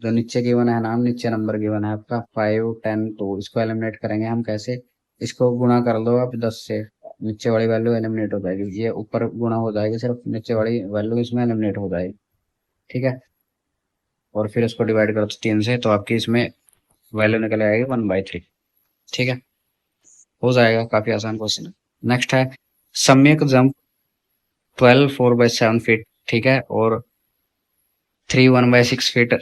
जो नीचे गिवन है ना, नीचे नंबर गिवन है आपका 5, 10, 2, इसको एलिमिनेट करेंगे हम कैसे? इसको गुणा कर दो आप 10 से, नीचे वाली वैल्यू एलिमिनेट हो जाएगी, ये ऊपर गुणा हो जाएगी, सिर्फ नीचे वाली वैल्यू इसमें एलिमिनेट हो जाएगी। ठीक है, और फिर इसको डिवाइड करो 3 से, तो आपकी इसमें वैल्यू निकल आएगी 1/3। ठीक है, हो जाएगा, काफी आसान क्वेश्चन है। नेक्स्ट है सम्यक जंप 12 4/7 फीट। ठीक है, और 3 1/6 फीट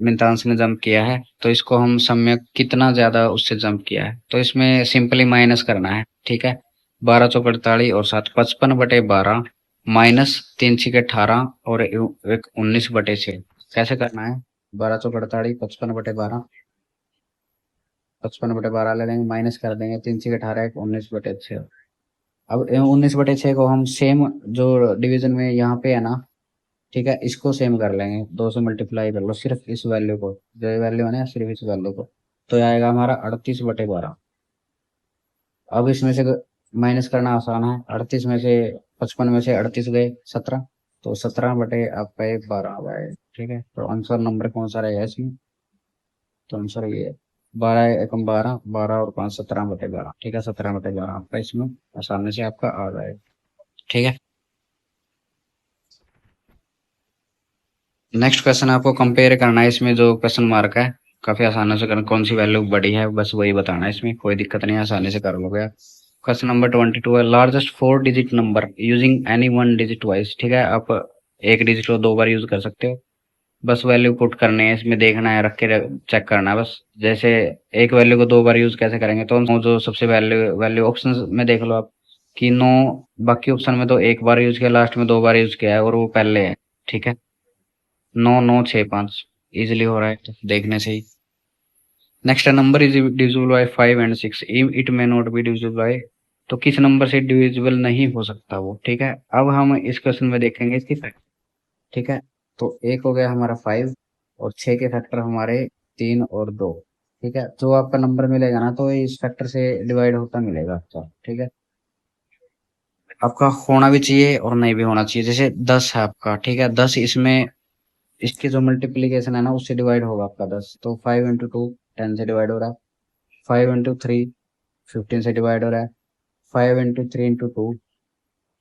मितांश ने जंप किया है, तो इसको हम सम्यक कितना ज्यादा उससे जंप किया है, तो इसमें सिंपली माइनस करना है। ठीक है, 12 चौक 48 और 7 55/12 माइनस 3 6 18 और एक 19/6। कैसे करना है? 12 चौक 48, 55/12, 55/12 ले लेंगे, माइनस कर देंगे 3 6 18, एक 19/6। अब 19/6 को हम सेम जो डिवीजन में यहाँ पे है ना, ठीक है, इसको सेम कर लेंगे, 2 से मल्टीप्लाई कर लो सिर्फ इस वैल्यू को, जो वैल्यू है ना सिर्फ इस वैल्यू को, तो ये आएगा हमारा 38/12। अब इसमें से माइनस करना आसान है, 38 में से 55 में से 38 गए 17, तो 17/12 आए। ठीक है, तो आंसर नंबर कौन सा रहेगा इसमें? तो आंसर ये है 12 एकम 12, 12 और 5 17/12। ठीक है, 17/12 आपका इसमें आसानी से आपका आ जाएगा। ठीक है, नेक्स्ट क्वेश्चन आपको कंपेयर करना है, इसमें जो क्वेश्चन मार्क है काफी आसानी से करना, कौन सी वैल्यू बड़ी है बस वही बताना है, इसमें कोई दिक्कत नहीं है, आसानी से कर लोगे। क्वेश्चन नंबर 22 है largest 4 digit number using any 1 digit wise. ठीक है, आप एक डिजिट को 2 बार यूज कर सकते हो, बस वैल्यू पुट करने है, इसमें देखना है, रख के चेक करना है बस। जैसे एक वैल्यू को 2 बार यूज कैसे करेंगे, तो जो सबसे वैल्यू वैल्यू ऑप्शन में देख लो आप कि 9, बाकी ऑप्शन में तो एक बार यूज किया, लास्ट में 2 बार यूज किया है और वो पहले है। ठीक है, 9 9 6 5 इजिली हो रहा है तो देखने से ही। Next number is divisible by 5 and 6, it may not be divisible by, तो किस नंबर से डिविजिबल नहीं हो सकता वो। ठीक है, अब हम इस क्वेश्चन में देखेंगे इसकी फैक्टर। ठीक है, तो एक हो गया हमारा 5, और 6 के फैक्टर हमारे 3 और 2। ठीक है, जो आपका नंबर मिलेगा ना, तो ये इस फैक्टर से डिवाइड होता मिलेगा आपका। ठीक है, आपका होना भी चाहिए और नहीं भी होना चाहिए, जैसे 10 है आपका। ठीक है, 10 इसमें इसकी जो मल्टीप्लीकेशन है ना, उससे डिवाइड होगा आपका 10, तो 5 × 2 10 से डिवाइड हो रहा है, 5 × 3 15 से डिवाइड हो रहा है, 5 × 3 × 2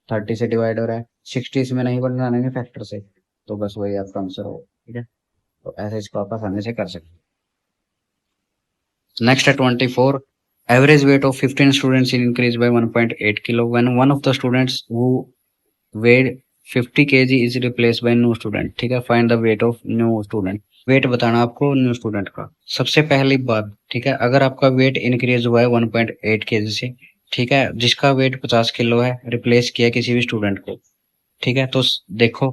30 से डिवाइड हो रहा है, 60 इसमें नहीं बनाएंगे फैक्टर से, तो बस वही आपका आंसर होगा। ठीक है, तो ऐसे इसको आप आसानी से कर सकते हैं। नेक्स्ट है 24, average weight of 15 students increase by 1.8 kilo when one of the students who weigh 50 kg is replace by new student. ठीक है, find the weight of new student. Weight बताना आपको न्यू स्टूडेंट का। सबसे पहली बात, ठीक है, अगर आपका वेट इंक्रीज हुआ है 1.8 kg से, ठीक है, जिसका वेट 50 किलो है, रिप्लेस किया किसी भी स्टूडेंट को, ठीक है, तो देखो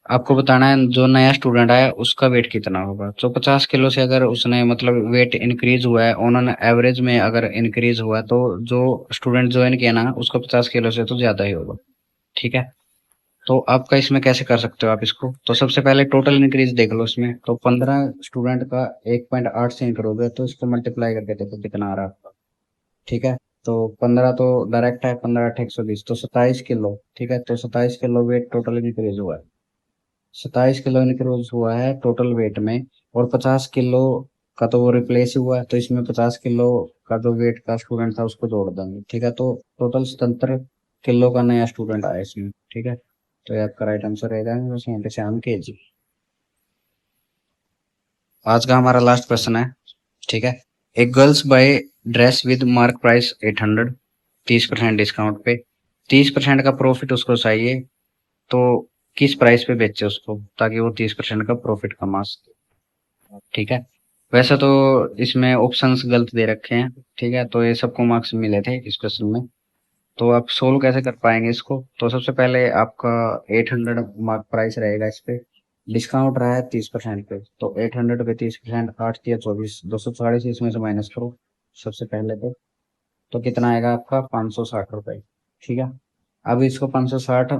आपको बताना है जो नया स्टूडेंट आया उसका वेट कितना होगा। तो 50 किलो से अगर उसने मतलब वेट इंक्रीज हुआ है ऑन एन एवरेज में, अगर इंक्रीज हुआ है तो जो स्टूडेंट ज्वाइन किया ना उसका 50 किलो से तो ज्यादा ही होगा। ठीक है, तो आपका इसमें कैसे कर सकते हो आप इसको, तो सबसे पहले टोटल इंक्रीज देख लो इसमें। तो 15 स्टूडेंट का 1.8 से इंक्रीज हो गया तो इसको मल्टीप्लाई करके देखो कितना आ रहा है आपका। ठीक है, तो 15 तो डायरेक्ट है, 15 8 120 तो 27 किलो। ठीक है, तो 27 किलो वेट टोटल इंक्रीज हुआ है। 27 किलो इंक्रीज हुआ है टोटल वेट में, और 50 किलो का तो वो रिप्लेस ही हुआ है, तो इसमें 50 किलो का जो वेट का स्टूडेंट था उसको जोड़ देंगे। ठीक है, तो टोटल 77 किलो का नया स्टूडेंट आया इसमें। ठीक है, तो ये आपका राइट आंसर रहेगा बस यहाँ पे श्याम के जी। आज का हमारा लास्ट क्वेश्चन है। ठीक है, एक girls buy dress with mark price 800, 30% discount पे, 30% का प्रॉफिट उसको चाहिए, तो किस प्राइस पे बेचे उसको ताकि वो 30% का प्रॉफिट कमा सके। ठीक है, वैसे तो इसमें ऑप्शंस गलत दे रखे हैं। ठीक है, तो ये सबको मार्क्स मिले थे इस क्वेश्चन में। तो आप सोल्व कैसे कर पाएंगे इसको, तो सबसे पहले आपका 800 मार्क प्राइस रहेगा इस पे, डिस्काउंट रहा है 30% पे, तो 800 पे 30%, 8 या 24, 240 इसमें से माइनस करो सबसे पहले तो कितना आएगा आपका 560 रुपये। ठीक है, अब इसको 560,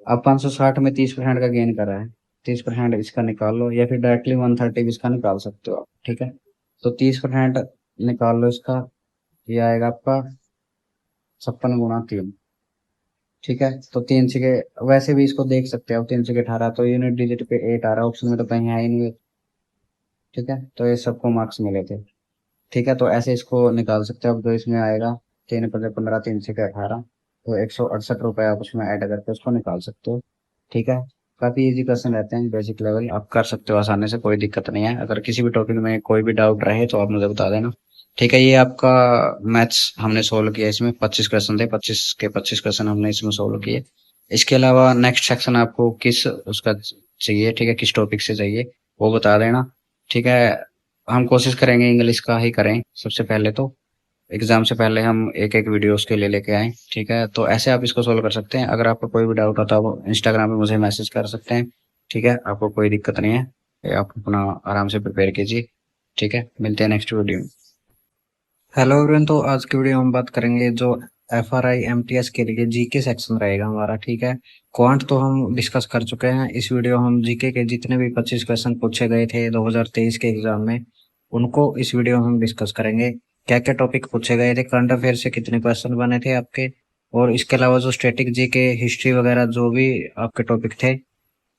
अब 560 में 30% का गेन करा है, 30% इसका निकाल लो, या फिर डायरेक्टली 130 भी इसका निकाल सकते हो आप। ठीक है, तो 30% निकाल लो इसका, ये आएगा आपका 56 × 3। ठीक है, तो 3 से वैसे भी इसको देख सकते हो, 3 से 18 तो यूनिट डिजिट पे 8 आ रहा है, ऑप्शन में तो कहीं है ही नहीं। ठीक है, तो ये सबको मार्क्स मिले थे। ठीक है, तो ऐसे इसको निकाल सकते हो। अब जो इसमें आएगा 3 × 15, 3 से 18, तो 168 रुपये आप उसमें ऐड करके उसको निकाल सकते हो। ठीक है, काफ़ी इजी क्वेश्चन रहते हैं, बेसिक लेवल आप कर सकते हो आसानी से, कोई दिक्कत नहीं है। अगर किसी भी टॉपिक में कोई भी डाउट रहे तो आप मुझे बता देना। ठीक है, ये आपका मैथ्स हमने सोल्व किया, इसमें 25 क्वेश्चन थे, 25 के 25 क्वेश्चन हमने इसमें सोल्व किए। इसके अलावा नेक्स्ट सेक्शन आपको किस उसका चाहिए, ठीक है, किस टॉपिक से चाहिए वो बता देना। ठीक है, हम कोशिश करेंगे इंग्लिश का ही करें सबसे पहले, तो एग्जाम से पहले हम एक एक वीडियो उसके ले लेके आए। ठीक है, तो ऐसे आप इसको सोल्व कर सकते हैं। अगर आपको कोई भी डाउट आता है वो इंस्टाग्राम पे मुझे मैसेज कर सकते हैं। ठीक है, आपको कोई दिक्कत नहीं है, ये आप अपना आराम से प्रिपेयर कीजिए। ठीक है, मिलते हैं नेक्स्ट वीडियो में। हेलो एवरीवन, तो आज की वीडियो हम बात करेंगे जो FRI MTS के लिए जीके सेक्शन रहेगा हमारा। ठीक है, क्वांट तो हम डिस्कस कर चुके हैं, इस वीडियो हम जीके के जितने भी 25 क्वेश्चन पूछे गए थे 2023 के एग्जाम में उनको इस वीडियो में हम डिस्कस करेंगे। क्या क्या टॉपिक पूछे गए थे, करंट अफेयर से कितने क्वेश्चन बने थे आपके, और इसके अलावा जो स्टैटिक जीके, हिस्ट्री वगैरह जो भी आपके टॉपिक थे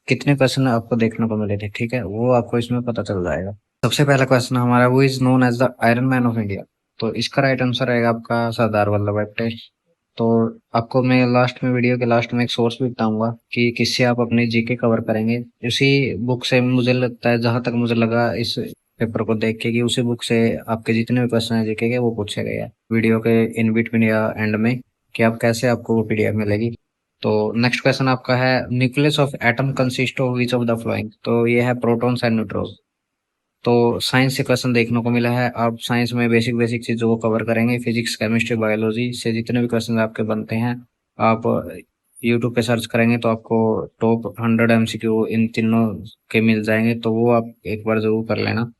कितने क्वेश्चन आपको देखने को मिले थे। ठीक है, वो आपको इसमें पता चल जाएगा। सबसे पहला क्वेश्चन हमारा, who is known as the iron man of India, तो इसका राइट आंसर रहेगा आपका सरदार वल्लभ भाई पटेल। तो आपको मैं लास्ट में, वीडियो के लास्ट में एक सोर्स भी बताऊंगा कि किससे आप अपनी जीके कवर करेंगे। उसी बुक से मुझे लगता है, जहां तक मुझे लगा इस पेपर को देख के, कि उसी बुक से आपके जितने भी क्वेश्चन है जीके के वो पूछे गए हैं वीडियो के इन बिटवीन या एंड में, कि आप कैसे आपको वो PDF मिलेगी। तो नेक्स्ट क्वेश्चन आपका है, nucleus of atom consist of which of the following, तो ये है प्रोटॉन्स एंड न्यूट्रॉन्स। तो साइंस से क्वेश्चन देखने को मिला है, आप साइंस में बेसिक बेसिक चीजों को कवर करेंगे, फिजिक्स केमिस्ट्री बायोलॉजी से जितने भी क्वेश्चन आपके बनते हैं आप यूट्यूब पे सर्च करेंगे तो आपको टॉप 100 MCQ इन तीनों के मिल जाएंगे, तो वो आप एक बार जरूर कर लेना।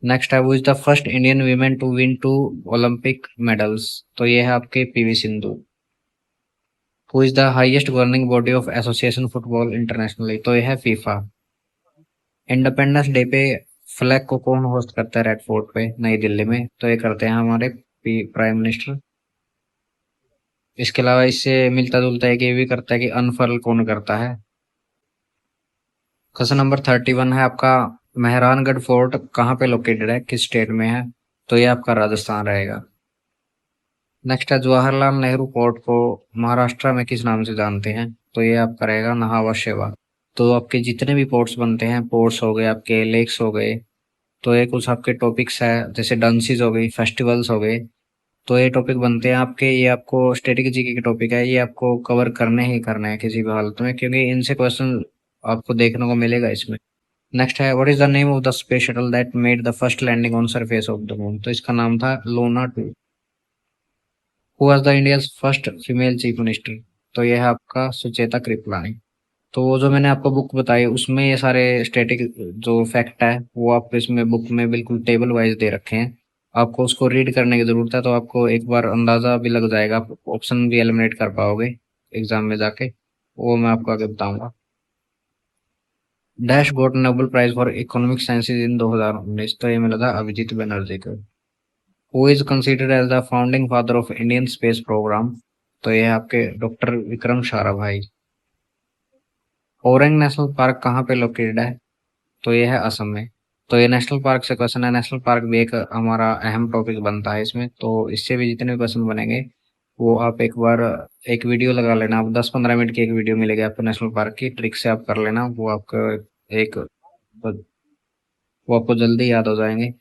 नेक्स्ट है, who is the first Indian women to win 2 Olympic medals, तो ये है आपके PV Sindhu. Who is the highest governing body of association football internationally, तो ये है फीफा। इंडिपेंडेंस डे पे फ्लैग को कौन होस्ट करता है रेड फोर्ट पे नई दिल्ली में, तो ये करते हैं हमारे प्राइम मिनिस्टर। इसके अलावा इससे मिलता जुलता है कि ये भी करता है कि अनफर्ल कौन करता है। क्वेश्चन नंबर 31 है आपका, मेहरानगढ़ फोर्ट कहाँ पे लोकेटेड है, किस स्टेट में है, तो ये आपका राजस्थान रहेगा। नेक्स्ट है, जवाहरलाल नेहरू पोर्ट को महाराष्ट्र में किस नाम से जानते हैं, तो ये आपका रहेगा नहावा शेवा। तो आपके जितने भी पोर्ट्स बनते हैं, पोर्ट्स हो गए आपके, लेक्स हो गए, तो ये कुछ आपके टॉपिक्स है, जैसे डांसेस हो गई, फेस्टिवल्स हो गए, तो ये टॉपिक बनते हैं आपके, ये आपको स्टैटिक जीके के टॉपिक है, ये आपको कवर करने ही करने हैं किसी भी हालत में, क्योंकि इनसे क्वेश्चन आपको देखने को मिलेगा इसमें। नेक्स्ट है, what is the name of the space shuttle that made the first landing on surface of the moon, तो इसका नाम था Luna 2। Who was the India's first female chief minister, तो ये है आपका सुचेता कृपलानी। तो वो जो मैंने आपको बुक बताई उसमें ये सारे स्टैटिक जो फैक्ट है वो आपको इसमें बुक में बिल्कुल टेबल वाइज दे रखे हैं। आपको उसको रीड करने की जरूरत है, तो आपको एक बार अंदाजा भी लग जाएगा, आप ऑप्शन भी एलिमिनेट कर पाओगे एग्जाम में जाके। वो मैं आपको आगे बताऊंगा। Dash got Nobel prize for economic sciences in 2019। तो ये मिला था अभिजीत बनर्जी को। Who is considered as the founding father of Indian space programme. तो ये है आपके doctor Vikram Sarabhai. Orang national park कहाँ पे लोकेटेड है। तो ये है असम में। तो ये नेशनल पार्क से क्वेश्चन है। नेशनल पार्क भी एक हमारा अहम टॉपिक बनता है इसमें, तो इससे भी जितने भी क्वेश्चन बनेंगे वो आप एक बार एक वीडियो लगा लेना। आप 10-15 मिनट की एक वीडियो मिलेगी आपको नेशनल पार्क की, ट्रिक से आप कर लेना, वो आपको एक वो आपको जल्दी याद हो जाएंगे।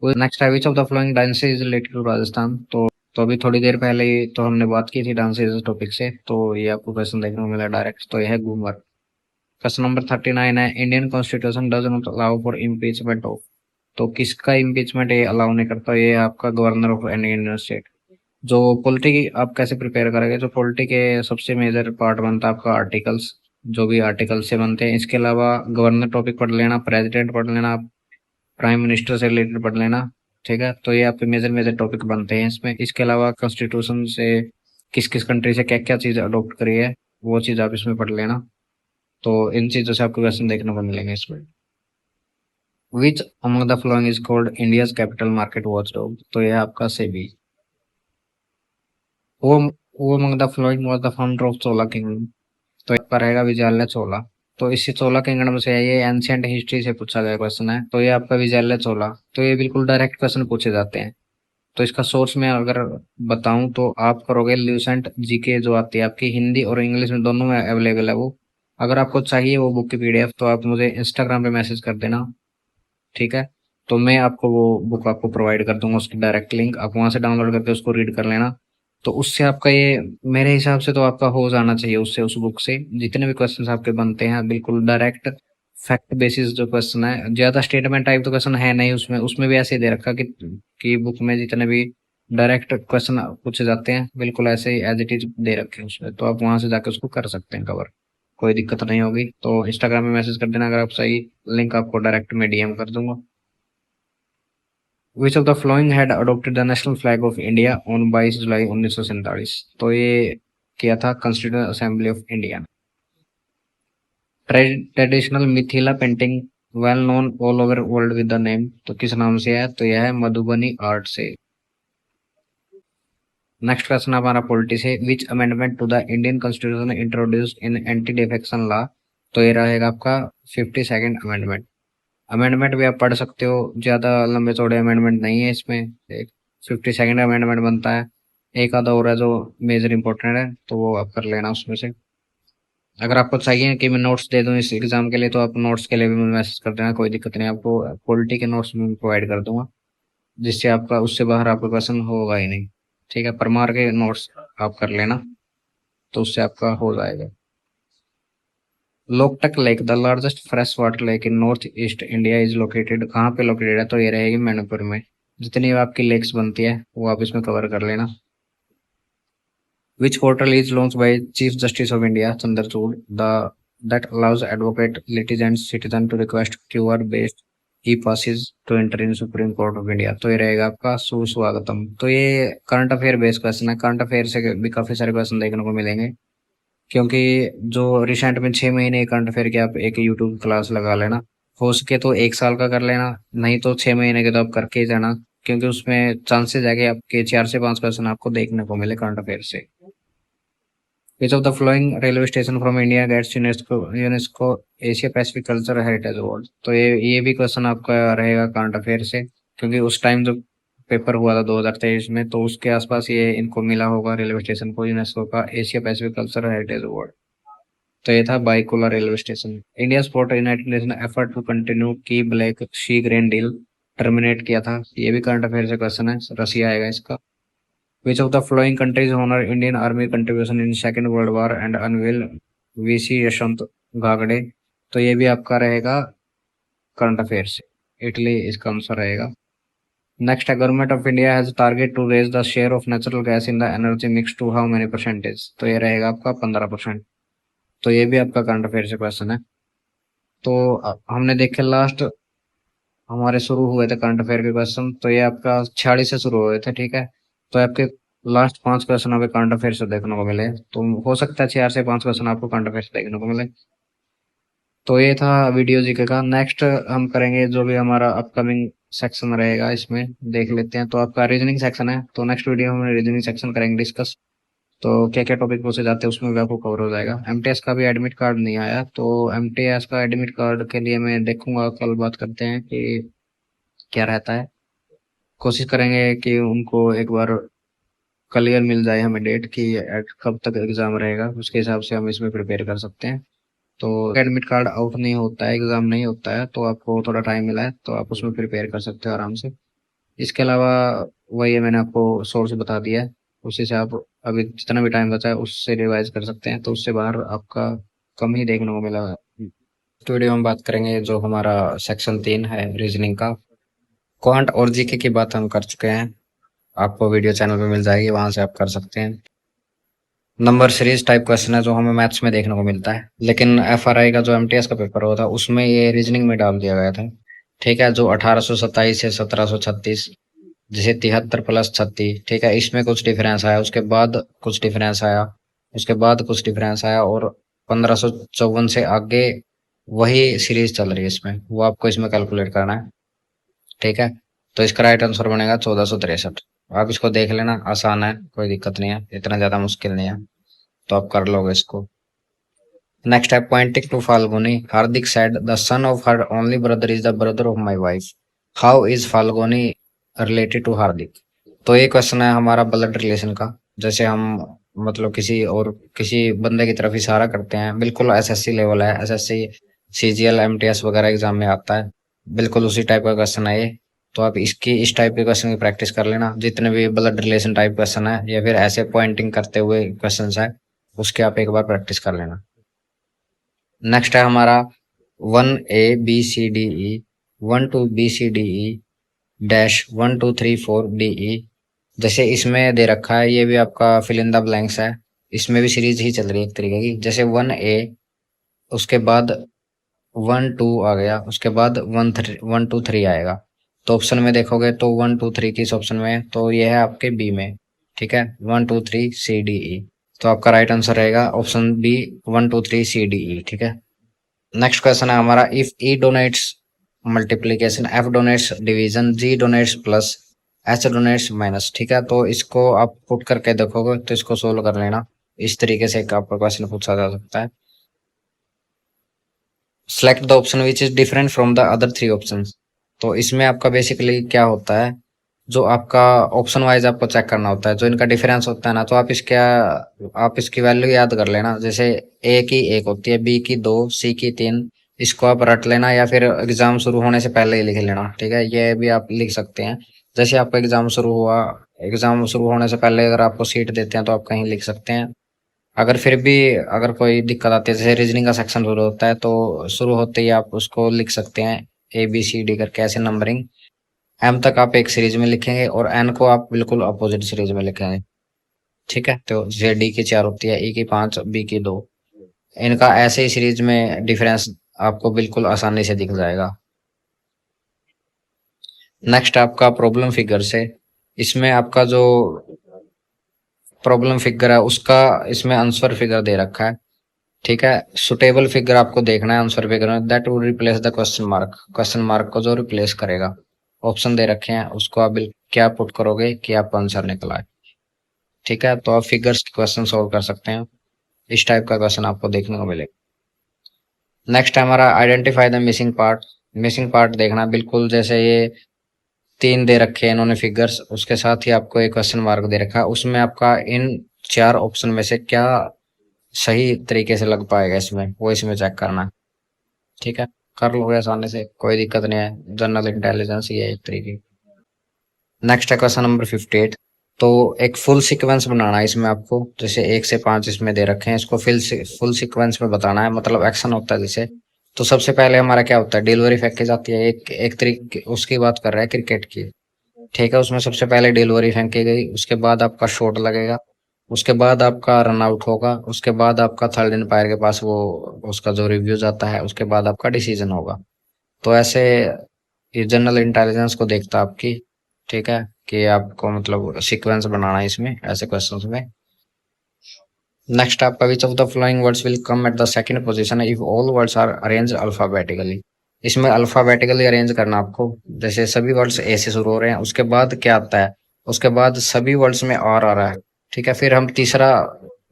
नेक्स्ट है which of the following dances is related to Rajasthan. तो अभी थोड़ी देर पहले ही तो हमने बात की थी डांसेज टॉपिक से, तो ये आपको क्वेश्चन देखने को मिला डायरेक्ट। तो यह है घूमर। क्वेश्चन नंबर 39 है Indian constitution does not allow for impeachment of. तो किसका इम्पीचमेंट ये अलाउ नहीं करता, ये आपका governor of any Indian state. जो पॉलिटी आप कैसे प्रिपेयर करेंगे, जो पॉलिटी के सबसे मेजर पार्ट बनता है आपका आर्टिकल्स, जो भी आर्टिकल से बनते हैं। इसके अलावा गवर्नर टॉपिक पढ़ लेना, प्रेसिडेंट पढ़ लेना, प्राइम मिनिस्टर से रिलेटेड पढ़ लेना। ठीक है, तो ये आपके मेजर मेजर टॉपिक बनते हैं इसमें। इसके अलावा कॉन्स्टिट्यूशन से किस किस कंट्री से क्या क्या चीज अडॉप्ट करी है वो चीज आप इसमें पढ़ लेना। तो इन चीजों से आपको क्वेश्चन देखने को मिलेंगे इसमें। Which among the following is called India's capital market watchdog. तो यह आपका सेबी। वो वो among the flowing was the founder of Chola kingdom. तो एक पर रहेगा विजयालय चोला। तो इसी चोला किंगडम से है, ये एंशियंट हिस्ट्री से पूछा गया क्वेश्चन है। तो ये आपका विजयालय चोला। तो ये बिल्कुल डायरेक्ट क्वेश्चन पूछे जाते हैं। तो इसका सोर्स में अगर बताऊं तो आप करोगे ल्यूसेंट जीके, जो आती है आपकी हिंदी और इंग्लिश में दोनों में अवेलेबल है वो। अगर आपको चाहिए वो बुक की पीडीएफ तो आप मुझे इंस्टाग्राम पे मैसेज कर देना। ठीक है, तो मैं आपको वो बुक आपको प्रोवाइड कर दूंगा, उसकी डायरेक्ट लिंक आप वहां से डाउनलोड करके उसको रीड कर लेना। तो उससे आपका ये मेरे हिसाब से तो आपका हो जाना चाहिए उससे, उस बुक से जितने भी क्वेश्चंस आपके बनते हैं बिल्कुल डायरेक्ट फैक्ट बेसिस जो क्वेश्चन है। ज्यादा स्टेटमेंट टाइप तो क्वेश्चन है नहीं उसमें। उसमें भी ऐसे ही दे रखा कि बुक में जितने भी डायरेक्ट क्वेश्चन पूछे जाते हैं बिल्कुल ऐसे ही एज इट इज दे रखे हैं उसमें। तो आप वहां से जाकर उसको कर सकते हैं कवर, कोई दिक्कत नहीं होगी। तो इंस्टाग्राम में मैसेज कर देना अगर आप सही, लिंक आपको डायरेक्ट में डीएम कर दूंगा। Which of the following had adopted the national flag of India on 22 July 1947। तो ये किया था constituent assembly of India. Traditional Mithila painting well known all over world with the name. तो किस नाम से है, तो यह है मधुबनी आर्ट से। नेक्स्ट क्वेश्चन हमारा पॉलिटी से। Which amendment to the Indian constitution introduced in anti defection law. तो ये रहेगा आपका 52nd अमेंडमेंट। अमेंडमेंट भी आप पढ़ सकते हो, ज्यादा लंबे चौड़े अमेंडमेंट नहीं है इसमें। एक 52nd अमेंडमेंट बनता है, एक आधा और है जो मेजर इंपॉर्टेंट है, तो वो आप कर लेना उसमें से। अगर आपको चाहिए कि मैं नोट्स दे दूं इस एग्जाम के लिए तो आप नोट्स के लिए भी मुझे मैसेज कर देना, कोई दिक्कत नहीं। आपको पॉलिटी के नोट्स में प्रोवाइड कर दूंगा, जिससे आपका उससे बाहर आपका क्वेश्चन होगा ही नहीं। ठीक है, परमार के नोट्स आप कर लेना, तो उससे आपका हो जाएगा। Loktak lake the largest fresh water lake in north east India is located. कहाँ पे लोकेटेड है, तो ये रहेगी मणिपुर में। जितनी भी आपकी लेक्स बनती है वो आप इसमें कवर कर लेना। Which portal is launch by chief justice of India Chandrachud the that allows advocate, litigants, citizen to request QR based e-passes to enter in supreme court of India. तो ये रहेगा आपका सुस्वागतम। तो ये करंट अफेयर बेस्ड क्वेश्चन है, current affair से भी काफी सारे क्वेश्चन देखने को मिलेंगे। क्योंकि जो रिसेंट में 6 महीने करंट अफेयर की आप एक यूट्यूब क्लास लगा लेना, हो सके तो 1 साल का कर लेना, नहीं तो 6 महीने के तो आप करके ही जाना। क्योंकि उसमें चांसेस है कि आपके 4 से 5 क्वेश्चन आपको देखने को मिले करंट अफेयर से। Which of the following railway station from India gets UNESCO UNESCO Asia Pacific culture heritage award. तो ये भी क्वेश्चन आपका रहेगा करंट अफेयर से, क्योंकि उस टाइम जो पेपर हुआ था 2023 में, तो उसके आसपास ये इनको मिला होगा रेलवे स्टेशन को यूनेस्को का Asia Pacific culture heritage award. तो ये था Byculla railway station. India support United Nation effort to continue की Black Sea grain deal terminate किया था। ये भी करंट अफेयर से क्वेश्चन है, रसिया आएगा इसका। Which of the following countries honour Indian Army contribution in Second World War and unveil VC Yashwant घागड़े। तो ये भी आपका रहेगा करंट अफेयर से, इटली इसका आंसर रहेगा। नेक्स्ट है government of India has target to raise the share of natural gas in the energy mix to how many percentage. तो ये रहेगा आपका 15%। तो ये भी आपका करंट अफेयर से क्वेश्चन है। तो हमने देखे लास्ट हमारे शुरू हुए थे करंट अफेयर के क्वेश्चन, तो ये आपका 46 से शुरू हुए थे, ठीक है। तो आपके लास्ट 5 क्वेश्चन हमें करंट अफेयर से देखने को मिले, तो हो सकता है 4 से 5 क्वेश्चन आपको करंट अफेयर से देखने को मिले। तो ये था वीडियो जीके का। नेक्स्ट हम करेंगे जो भी हमारा अपकमिंग सेक्शन रहेगा, इसमें देख लेते हैं। तो आपका रीजनिंग सेक्शन है, तो नेक्स्ट वीडियो में रीजनिंग सेक्शन करेंगे डिस्कस। तो क्या क्या टॉपिक पूछे जाते हैं उसमें भी आपको कवर हो जाएगा। एमटीएस का भी एडमिट कार्ड नहीं आया, तो एमटीएस का एडमिट कार्ड के लिए मैं देखूंगा, कल बात करते हैं कि क्या रहता है। कोशिश करेंगे कि उनको एक बार क्लियर मिल जाए हमें डेट कि कब तक एग्जाम रहेगा, उसके हिसाब से हम इसमें प्रिपेयर कर सकते हैं। तो एडमिट कार्ड आउट नहीं होता है, एग्जाम नहीं होता है, तो आपको थोड़ा टाइम मिला है तो आप उसमें प्रिपेयर कर सकते हो आराम से। इसके अलावा वही है, मैंने आपको सोर्स बता दिया है, उसी से आप अभी जितना भी टाइम बचा है उससे रिवाइज कर सकते हैं। तो उससे बाहर आपका कम ही देखने को मिला है। तो वीडियो में बात करेंगे जो हमारा सेक्शन 3 है रीजनिंग का। क्वांट और जीके की बात हम कर चुके हैं, आपको वीडियो चैनल पे मिल जाएगी, वहां से आप कर सकते हैं। नंबर सीरीज टाइप क्वेश्चन है जो हमें मैथ्स में देखने को मिलता है, लेकिन एफआरआई का जो एमटीएस का पेपर होता है उसमें ये रीजनिंग में डाल दिया गया था, ठीक है। जो 1827 से 1736, जैसे 73 प्लस 36, ठीक है, इसमें कुछ डिफरेंस आया, उसके बाद कुछ डिफरेंस आया, उसके बाद कुछ डिफरेंस आया, और 1554 से आगे वही सीरीज चल रही है इसमें, वो आपको इसमें कैलकुलेट करना है, ठीक है। तो इसका राइट आंसर बनेगा 1463। आप इसको देख लेना, आसान है, कोई दिक्कत नहीं है, इतना ज्यादा मुश्किल नहीं है, तो आप कर लोगे इसको। नेक्स्ट है pointing to Falguni, Hardik said the son of her only brother is the brother of my wife, how is Falguni related to Hardik. तो ये क्वेश्चन है हमारा ब्लड रिलेशन का, जैसे हम मतलब किसी बंदे की तरफ इशारा करते हैं, बिल्कुल एसएससी लेवल है, एसएससी सीजीएल एमटीएस वगैरह एग्जाम में आता है, बिल्कुल उसी टाइप का क्वेश्चन है ये। तो आप इस टाइप के क्वेश्चन की प्रैक्टिस कर लेना, जितने भी ब्लड रिलेशन टाइप क्वेश्चन है या फिर ऐसे पॉइंटिंग करते हुए क्वेश्चन है, उसके आप एक बार प्रैक्टिस कर लेना। नेक्स्ट है हमारा 1 A B C D E, 1 2 B C D E dash 1 2 3 4 DE। जैसे इसमें दे रखा है, ये भी आपका फिल इन द ब्लैंक्स है, इसमें भी सीरीज ही चल रही है एक तरीके की। जैसे 1A, उसके बाद 1 2 आ गया, उसके बाद 1 2 3 आएगा। तो ऑप्शन में देखोगे तो 1 2 3 किस ऑप्शन में है, तो ये है आपके बी में, ठीक है, 1 2 3 C D E। तो आपका राइट आंसर रहेगा option B, 1 2 3 C D E, ठीक है। नेक्स्ट क्वेश्चन है हमारा, if E denotes multiplication, F denotes division, G denotes plus, H denotes minus, ठीक है। तो इसको आप पुट करके देखोगे तो इसको सोल्व कर लेना, इस तरीके से एक आपका क्वेश्चन पूछा जा सकता है। Select the option which is different from the other 3 option. तो इसमें आपका बेसिकली क्या होता है, जो आपका ऑप्शन वाइज आपको चेक करना होता है, जो इनका डिफरेंस होता है ना, तो आप इसकी वैल्यू याद कर लेना। जैसे ए की 1 होती है, बी की 2, सी की 3, इसको आप रट लेना या फिर एग्जाम शुरू होने से पहले ही लिख लेना, ठीक है। ये भी आप लिख सकते हैं, जैसे आपका एग्जाम शुरू हुआ, एग्जाम शुरू होने से पहले अगर आपको सीट देते हैं तो आप कहीं लिख सकते हैं। अगर फिर भी अगर कोई दिक्कत आती है, जैसे रीजनिंग का सेक्शन शुरू होता है, तो शुरू होते ही आप उसको लिख सकते हैं ABCD करके, ऐसे नंबरिंग, एम तक आप एक सीरीज में लिखेंगे और एन को आप बिल्कुल अपोजिट सीरीज में लिखेंगे, ठीक है। तो जैसे डी की 4 होती है, ई की 5, बी की 2, इनका ऐसे ही सीरीज में डिफरेंस आपको बिल्कुल आसानी से दिख जाएगा। नेक्स्ट आपका प्रॉब्लम फिगर से, इसमें आपका जो प्रॉब्लम फिगर है उसका इसमें आंसर फिगर दे रखा है, ठीक है। सुटेबल फिगर आपको देखना है आंसर फिगर में, that would replace the question mark को जो रिप्लेस करेगा। ऑप्शन दे रखे हैं, उसको आप क्या पुट करोगे कि आपका आंसर निकला है, ठीक है। तो आप फिगर्स क्वेश्चन सोल्व कर सकते हैं, इस टाइप का क्वेश्चन आपको देखने को मिलेगा। नेक्स्ट है हमारा identify the missing part. Missing part देखना, बिल्कुल जैसे ये 3 दे रखे हैं इन्होंने फिगर्स, उसके साथ ही आपको एक क्वेश्चन मार्क दे रखा है, उसमें आपका इन 4 ऑप्शन में से क्या सही तरीके से लग पाएगा इसमें, वो इसमें चेक करना है, ठीक है। कर लोगे आसानी से, कोई दिक्कत नहीं है, जनरल इंटेलिजेंस ही है एक तरीके। नेक्स्ट है क्वेश्चन नंबर 58। तो एक फुल सीक्वेंस बनाना है इसमें आपको, जैसे 1 से 5 इसमें दे रखे हैं, इसको फुल सीक्वेंस में बताना है, मतलब एक्शन होता है जैसे। तो सबसे पहले हमारा क्या होता है, डिलीवरी पैकेज आती है, एक तरीके उसकी बात कर रहा है क्रिकेट की, ठीक है। उसमें सबसे पहले डिलीवरी फेंकी गई, उसके बाद आपका शॉट लगेगा, उसके बाद आपका रन आउट होगा, उसके बाद आपका थर्ड एम्पायर के पास वो उसका जो रिव्यू जाता है, उसके बाद आपका डिसीजन होगा। तो ऐसे ये जनरल इंटेलिजेंस को देखता है आपकी। ठीक है, कि आपको मतलब सीक्वेंस बनाना है इसमें ऐसे क्वेश्चंस में। नेक्स्ट आपका which of the following words will come at the second position if all words are arrange alphabetically. इसमें अल्फाबेटिकली अरेंज करना आपको। जैसे सभी वर्ड्स ए से शुरू हो रहे हैं, उसके बाद क्या आता है, उसके बाद सभी वर्ड्स में आर आ रहा है। ठीक है, फिर हम तीसरा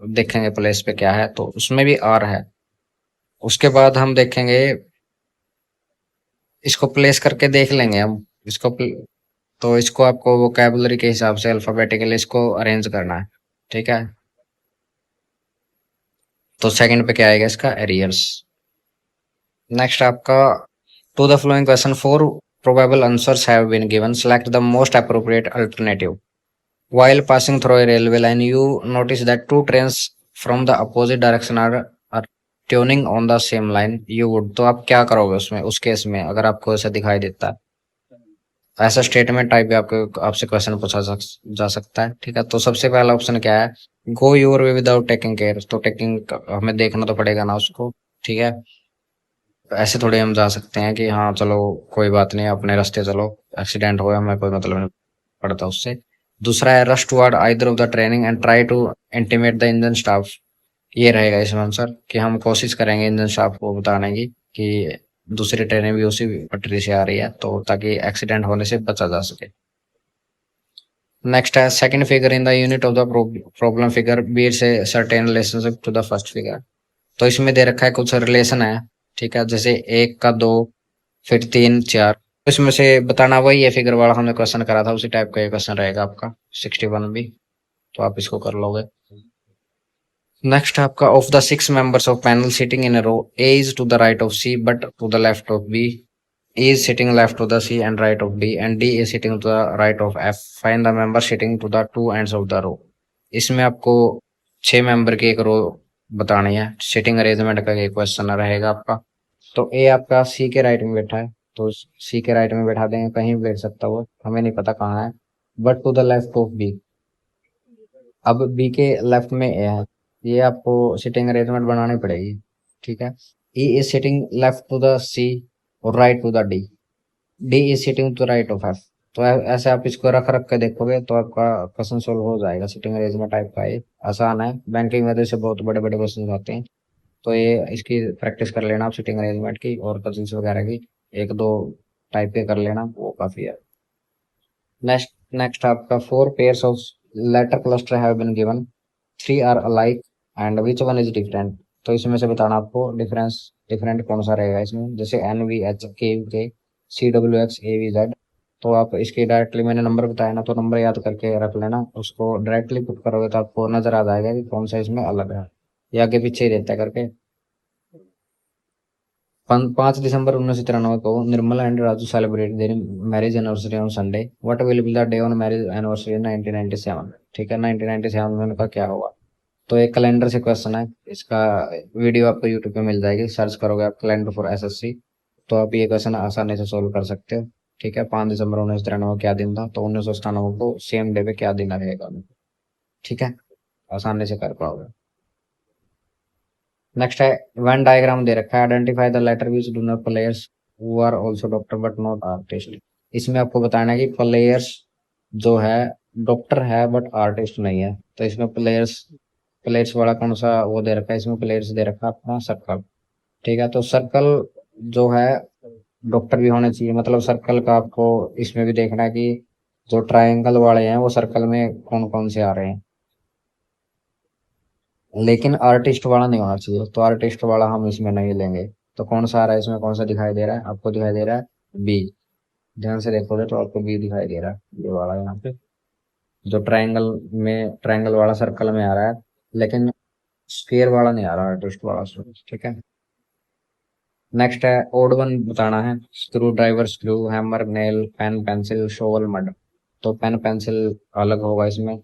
देखेंगे प्लेस पे क्या है, तो उसमें भी आर है। उसके बाद हम देखेंगे, इसको प्लेस करके देख लेंगे हम इसको तो इसको आपको वोकैबुलरी के हिसाब से अल्फाबेटिकली इसको अरेंज करना है। ठीक है, तो सेकंड पे क्या आएगा इसका, एरियर्स। नेक्स्ट आपका to the following question four probable answers have been given, select the most appropriate alternative. While passing through a railway line, you notice that two trains from the opposite direction are tuning on the same line. You would, तो आप क्या करोगे उसमें, उस case में अगर आपको ऐसा दिखाई देता है, ऐसा स्टेटमेंट टाइप भी आपको आपसे क्वेश्चन पूछा जा सकता है। ठीक है, तो सबसे पहला ऑप्शन क्या है, go your way without taking care. तो टेकिंग हमें देखना तो पड़ेगा ना उसको। ठीक है, ऐसे थोड़े हम जा सकते हैं कि हाँ चलो कोई बात नहीं अपने रास्ते चलो, एक्सीडेंट हो हमें कोई मतलब नहीं पड़ता उससे। दूसरा है rush toward either of the training and try to intimate the engine staff. ये रहेगा इसमें आंसर कि हम कोशिश करेंगे इंजन स्टाफ को बताने की कि दूसरी ट्रेनें भी उसी पटरी से आ रही है, तो ताकि एक्सीडेंट होने से बचा जा सके। नेक्स्ट है second figure in the unit of the problem figure bears a certain relationship to the first figure. तो इसमें दे रखा है कुछ रिलेशन है। ठीक है, जैसे एक का दो, फिर तीन चार, इसमें से बताना वही है फिगर वाला हमने क्वेश्चन करा था, उसी टाइप का ये क्वेश्चन रहेगा आपका 61 भी। तो आप इसको कर लोगे। नेक्स्ट आपका of the six members of panel sitting in a row, A is to the right of C but to the left of B, A is sitting left to the C and right of D and D is sitting to the right of F, find the member sitting to the two ends of the row. इसमें आपको 6 member की एक रो बतानी है, sitting arrangement का ये question रहेगा आपका। तो ए आपका सी के राइट में बैठा है, तो सी के राइट में बैठा देंगे, कहीं भी बैठ सकता हो, हमें नहीं पता कहाँ है। But to the left of B, अब बी के लेफ्ट में ए है, ये आपको सिटिंग अरेंजमेंट बनानी पड़ेगी। ठीक है, E is sitting left to the C और right to the D, D is sitting to right of F. तो ऐसे आप इसको रख रख के देखोगे तो आपका क्वेश्चन सोल्व हो जाएगा। सिटिंग अरेंजमेंट टाइप का ये आसान है, बैंकिंग में तो इससे बहुत बड़े बड़े क्वेश्चन आते हैं। तो ये इसकी प्रैक्टिस कर लेना आप सिटिंग अरेंजमेंट की और पजल्स वगैरह की, एक दो टाइप के कर लेना, वो काफी है। नेक्स्ट नेक्स्ट आपका four pairs of letter cluster have been given, three are alike and which one is different. तो इसमें से बताना आपको डिफरेंस, डिफरेंट कौन सा रहेगा इसमें, जैसे N V H K U K C W X A V Z. तो आप इसके डायरेक्टली मैंने नंबर बताया ना, तो नंबर याद करके रख लेना, उसको डायरेक्टली पुट करोगे तो आपको नजर आ जाएगा कि कौन सा इसमें अलग है, ये आगे पीछे ही रहता है करके। 5 दिसंबर 1993 को Nirmala and Raju celebrate their marriage anniversary on Sunday, what will be the day on marriage anniversary इन 1997। ठीक है, 1997 में उनका क्या हुआ। तो एक कैलेंडर से क्वेश्चन है, इसका वीडियो आपको यूट्यूब पे मिल जाएगी, सर्च करोगे आप कैलेंडर फॉर एसएससी, तो आप ये क्वेश्चन आसानी से सोल्व कर सकते हो। ठीक है, 5 दिसंबर 1993 क्या दिन था, तो 1997 को सेम डे पे क्या दिन रहेगा। ठीक है, आसानी से कर पाओगे। नेक्स्ट है वेन डायग्राम दे रखा है, identify the letter which do not players who are also doctor but not artist. इसमें आपको बताना है कि प्लेयर्स जो है डॉक्टर है बट आर्टिस्ट नहीं है। तो इसमें प्लेयर्स, प्लेयर्स वाला कौन सा वो दे रखा है, इसमें प्लेयर्स दे रखा है अपना सर्कल। ठीक है, तो सर्कल जो है डॉक्टर भी होने चाहिए, मतलब सर्कल का आपको इसमें भी देखना है कि जो ट्रायंगल वाले हैं वो सर्कल में कौन कौन से आ रहे हैं, लेकिन आर्टिस्ट वाला नहीं होना चाहिए, तो आर्टिस्ट वाला हम इसमें नहीं लेंगे। तो कौन सा आ रहा है इसमें, कौन सा दिखाई दे रहा है आपको, दिखाई दे रहा है बी। ध्यान से देखोगे तो आपको बी दिखाई दे रहा है, ये वाला यहाँ पे जो ट्रायंगल में, ट्रायंगल वाला सर्कल में आ रहा है, लेकिन स्क्वायर वाला नहीं आ रहा, आर्टिस्ट वाला। ठीक है, नेक्स्ट है ओड वन बताना है, screw driver, screw, hammer, nail, pen, pencil, shovel, mud. तो पेन पेंसिल अलग होगा इसमें।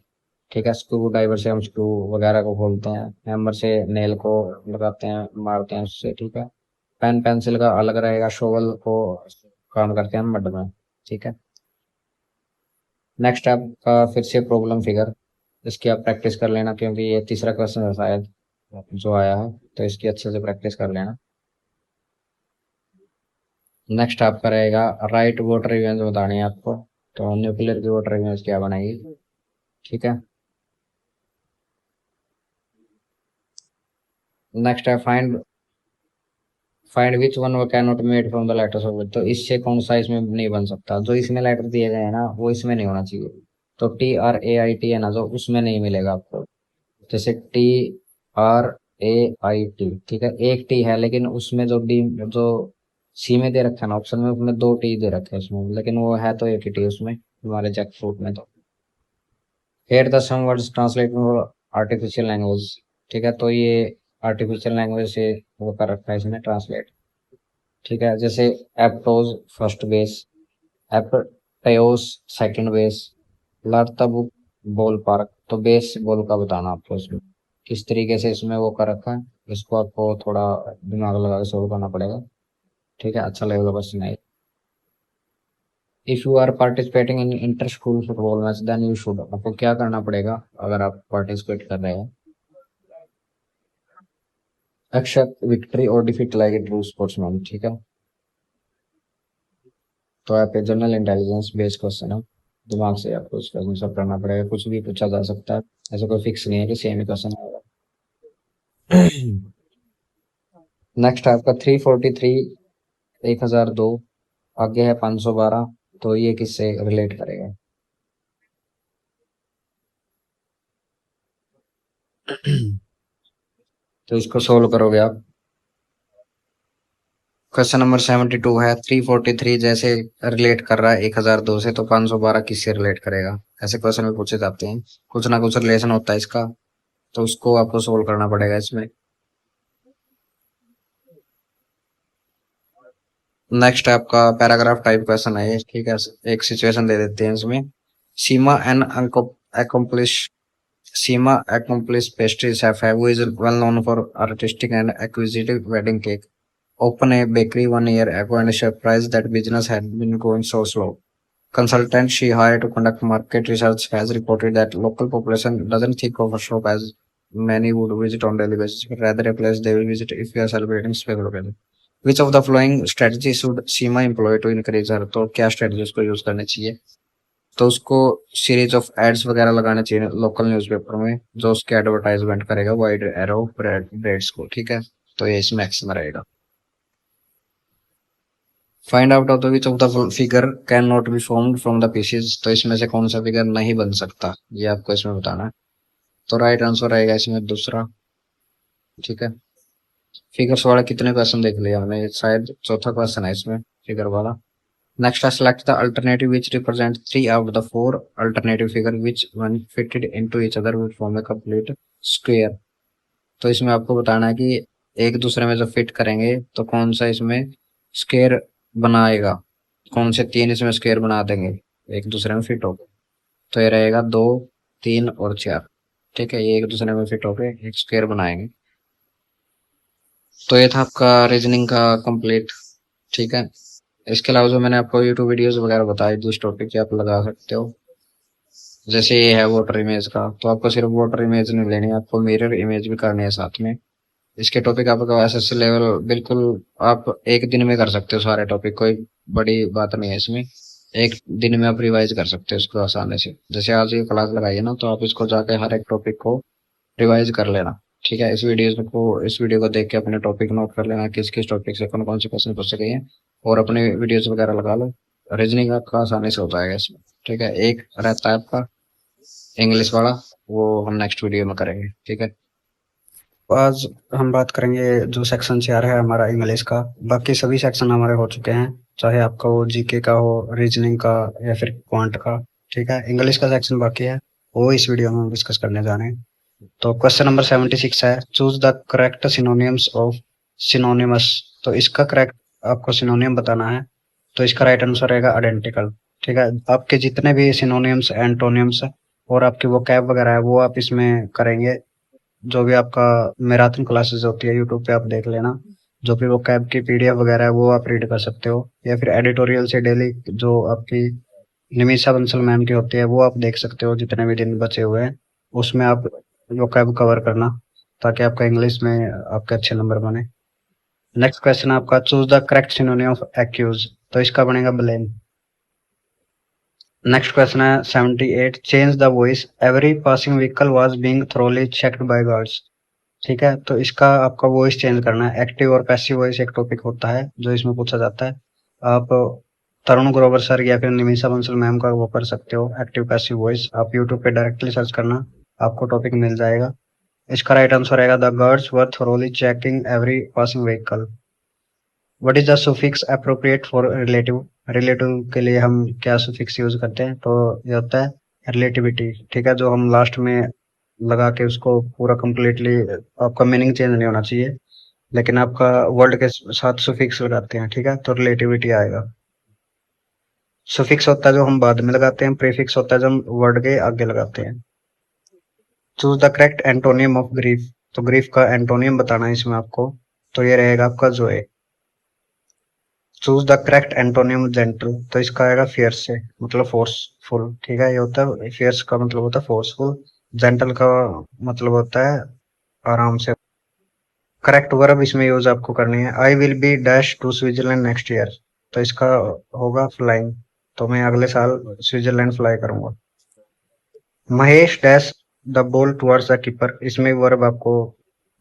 ठीक है, स्क्रू ड्राइवर से हम स्क्रू वगैरह को खोलते हैं, हैमर से नेल को लगाते हैं, मारते हैं उससे। ठीक है, पेन पेंसिल का अलग रहेगा, शोवल को काम करते हैं मड में। ठीक है, नेक्स्ट आपका फिर से प्रॉब्लम फिगर, इसकी आप प्रैक्टिस कर लेना क्योंकि ये तीसरा क्वेश्चन है शायद जो आया है, तो इसकी अच्छे से प्रैक्टिस कर लेना। नेक्स्ट आपका रहेगा राइट वाटर इवेंट बतानी है आपको, तो न्यूक्लियर की वाटर इवेंट क्या बनाएगी, ठीक है। नेक्स्ट है find find which one can not made from the letters of it, तो इससे कौन सा इसमें नहीं बन सकता, जो इसमें लेटर दिए गए हैं ना वो इसमें नहीं होना चाहिए। तो TRAIT है ना जो, उसमें नहीं मिलेगा आपको। जैसे TRAIT, ठीक है, एक टी है लेकिन उसमें जो सी में दे रखा है ना ऑप्शन में, उसमें दो टी दे रखे हैं उसमें, लेकिन वो है तो एक ही टी उसमें हमारे जैक फ्रूट में। तो here the some words translate artificial language, ठीक है, तो ये आर्टिफिशियल लैंग्वेज से वो कर रखा है इसने ट्रांसलेट, ठीक है। जैसे एप्टोज फर्स्ट बेस, एप्टेओस सेकंड बेस, लार्ताबुक बॉल पार्क, तो बेस बॉल का बताना आपको इसमें किस तरीके से इसमें वो कर रखा है, इसको आपको थोड़ा दिमाग लगा के सोल्व करना पड़ेगा, ठीक है। अच्छा लेवल का क्वेश्चन है। If you are participating in inter school football match then you should, आपको क्या करना पड़ेगा अगर आप पार्टिसिपेट कर रहे हैं, एक्सेप्ट विक्ट्री और defeat like a true sportsman, ठीक है। तो आप जनरल इंटेलिजेंस बेस्ड क्वेश्चन है, दिमाग से आपको उसका आंसर करना पड़ेगा, कुछ भी पूछा जा सकता है, ऐसा कोई फिक्स नहीं है कि सेम ही क्वेश्चन आएगा। नेक्स्ट आपका 343 1002, आगे है 512, तो ये किससे रिलेट करेगा। तो इसको सोल्व करोगे आप। क्वेश्चन नंबर 72 है 343 जैसे रिलेट कर रहा है 1002 से, तो 512 किससे रिलेट करेगा, ऐसे क्वेश्चन भी पूछे जाते हैं, कुछ ना कुछ रिलेशन होता है इसका, तो उसको आपको सोल्व करना पड़ेगा इसमें। नेक्स्ट आपका पैराग्राफ टाइप क्वेश्चन है ये, ठीक है। एक सिचुएशन दे देते हैं इसमें। सीमा एन accomplish सीमा accomplished pastry chef है, who is well known for artistic and acquisitive wedding cake, open a bakery 1 year ago and surprised that business had been going so slow. Consultant she hired to conduct market research has reported that local population doesn't think of a shop as many would visit on daily basis, but rather a place they will visit if we are celebrating special occasion. Which of the following strategy should Seema employ to increase her, तो क्या strategy उसको use करनी चाहिए, तो उसको series of ads वगैरह लगाने चाहिए लोकल न्यूज़पेपर में, जो उसके एडवर्टाइजमेंट करेगा वाइड एरो ब्रेड्स को, ठीक है। तो ये इसमें एक्स में रहेगा। Find out of the which of the figure can not be formed from the pieces, तो इसमें से कौन सा फिगर नहीं बन सकता, ये आपको इसमें बताना है। तो राइट आंसर रहेगा इसमें दूसरा, ठीक है। फिगर्स वाला कितने क्वेश्चन देख लिया हमने, शायद चौथा क्वेश्चन है इसमें फिगर वाला। नेक्स्ट है select the alternative which represent 3 out of the 4 alternative figure which when fitted into each other will form a complete square, तो इसमें आपको बताना है कि एक दूसरे में जो फिट करेंगे तो कौन सा इसमें स्क्वायर बनाएगा, कौन से तीन इसमें स्क्वायर बना देंगे एक दूसरे में फिट होकर, तो ये रहेगा 2 3 और 4, ठीक है, ये एक दूसरे में फिट होकर एक स्क्वायर बनाएंगे। तो ये था आपका रीजनिंग का कंप्लीट, ठीक है। इसके अलावा जो मैंने आपको यूट्यूब वीडियोस वगैरह बताई जिस टॉपिक पे आप लगा सकते हो, जैसे ये है वाटर इमेज का, तो आपको सिर्फ वाटर इमेज नहीं लेनी है, आपको मिरर इमेज भी करनी है साथ में। इसके टॉपिक आपका एसएससी लेवल बिल्कुल आप एक दिन में कर सकते हो सारे टॉपिक, कोई बड़ी बात नहीं है इसमें, एक दिन में आप रिवाइज कर सकते हो इसको आसानी से। जैसे आज ये क्लास लगाई है ना, तो आप इसको जाके हर एक टॉपिक को रिवाइज कर लेना, ठीक है। इस वीडियो को देख के अपने टॉपिक नोट कर लेना किस किस टॉपिक से कौन कौन से क्वेश्चन पूछ सके हैं, और अपने वीडियोस वगैरह लगा लो। रीजनिंग आपका आसानी से हो जाएगा इसमें, ठीक है। एक रहता है आपका इंग्लिश वाला, वो हम नेक्स्ट वीडियो में करेंगे, ठीक है। आज हम बात करेंगे जो सेक्शन 4 है हमारा इंग्लिश का, बाकी सभी सेक्शन हमारे हो चुके हैं, चाहे आपका वो जीके का हो, रीजनिंग का या फिर क्वांट का, ठीक है। इंग्लिश का सेक्शन बाकी है, वो इस वीडियो में हम डिस्कस करने जा रहे हैं। तो क्वेश्चन नंबर 76 है choose the correct synonyms of synonymous, तो इसका करेक्ट आपको सिनोनियम बताना है, तो इसका राइट आंसर रहेगा आइडेंटिकल, ठीक है। आपके जितने भी सिनोनियम्स एंटोनियम्स और आपकी वो कैब वगैरह है वो आप इसमें करेंगे, जो भी आपका मैराथन क्लासेस होती है यूट्यूब पे आप देख लेना, जो भी वो कैब की पीडीएफ वगैरह है वो आप रीड कर सकते हो, या फिर एडिटोरियल से डेली जो आपकी निमिषा बंसल मैम की होती है, वो आप देख सकते हो जितने भी दिन बचे हुए हैं उसमें आप वोकैब कवर करना, ताकि आपका इंग्लिश में आपके अच्छे नंबर बने। नेक्स्ट क्वेश्चन आपका, choose the correct synonym of accuse, तो इसका बनेगा ब्लेम। नेक्स्ट क्वेश्चन है 78, change the voice, every passing vehicle was being thoroughly checked by guards. ठीक है, तो इसका आपका वॉइस चेंज करना है। एक्टिव और पैसिव वॉइस एक टॉपिक होता है जो इसमें पूछा जाता है। आप तरुण ग्रोवर सर या फिर निमिषा बंसल मैम का वो कर सकते हो, एक्टिव पैसिव वॉइस। आप यूट्यूब पे डायरेक्टली सर्च करना, आपको टॉपिक मिल जाएगा। इसका राइट आंसर रहेगा, the guards were thoroughly checking every passing vehicle. What is the suffix appropriate for relative, relative के लिए हम क्या सुफिक्स यूज करते हैं, तो ये होता है रिलेटिविटी। ठीक है, जो हम लास्ट में लगा के उसको पूरा कंप्लीटली, आपका मीनिंग चेंज नहीं होना चाहिए, लेकिन आपका वर्ड के साथ सुफिक्स लगाते हैं। ठीक है, तो रिलेटिविटी आएगा। सुफिक्स होता है जो हम बाद में लगाते हैं, प्रीफिक्स होता है जो हम वर्ड के आगे लगाते हैं। Choose the correct antonym of grief, तो ग्रीफ का एंटोनियम बताना है इसमें आपको, तो ये रहेगा आपका joy. Choose the correct antonym gentle, तो इसका आएगा फियर्स से, मतलब फोर्सफुल। ठीक है, ये होता है फियर्स का मतलब होता है फोर्सफुल, जेंटल का मतलब होता है आराम से। करेक्ट वर्ब इसमें यूज आपको करनी है, I will be dash to Switzerland next year, तो इसका होगा फ्लाइंग, तो मैं अगले साल स्विट्जरलैंड फ्लाई करूंगा। Mahesh dash the ball towards the keeper, इसमें वर्ब आपको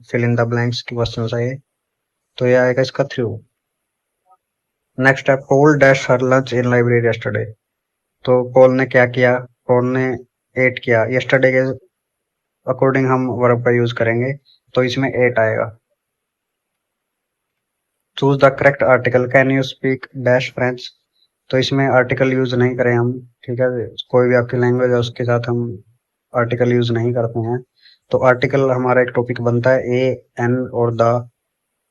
फिल इन द ब्लैंक्स की क्वेश्चन चाहिए, तो ये आएगा इसका थ्रू। नेक्स्ट है, Paul dash her lunch in library yesterday, तो पॉल ने क्या किया, पॉल ने एट किया, यस्टरडे के अकॉर्डिंग हम वर्ब का यूज करेंगे, तो इसमें एट आएगा। Choose the correct article, can you speak dash French, तो इसमें आर्टिकल यूज नहीं करें हम। ठीक है, कोई भी आपकी लैंग्वेज है उसके साथ हम आर्टिकल यूज नहीं करते हैं। तो आर्टिकल हमारा एक टॉपिक बनता है, ए एन और द,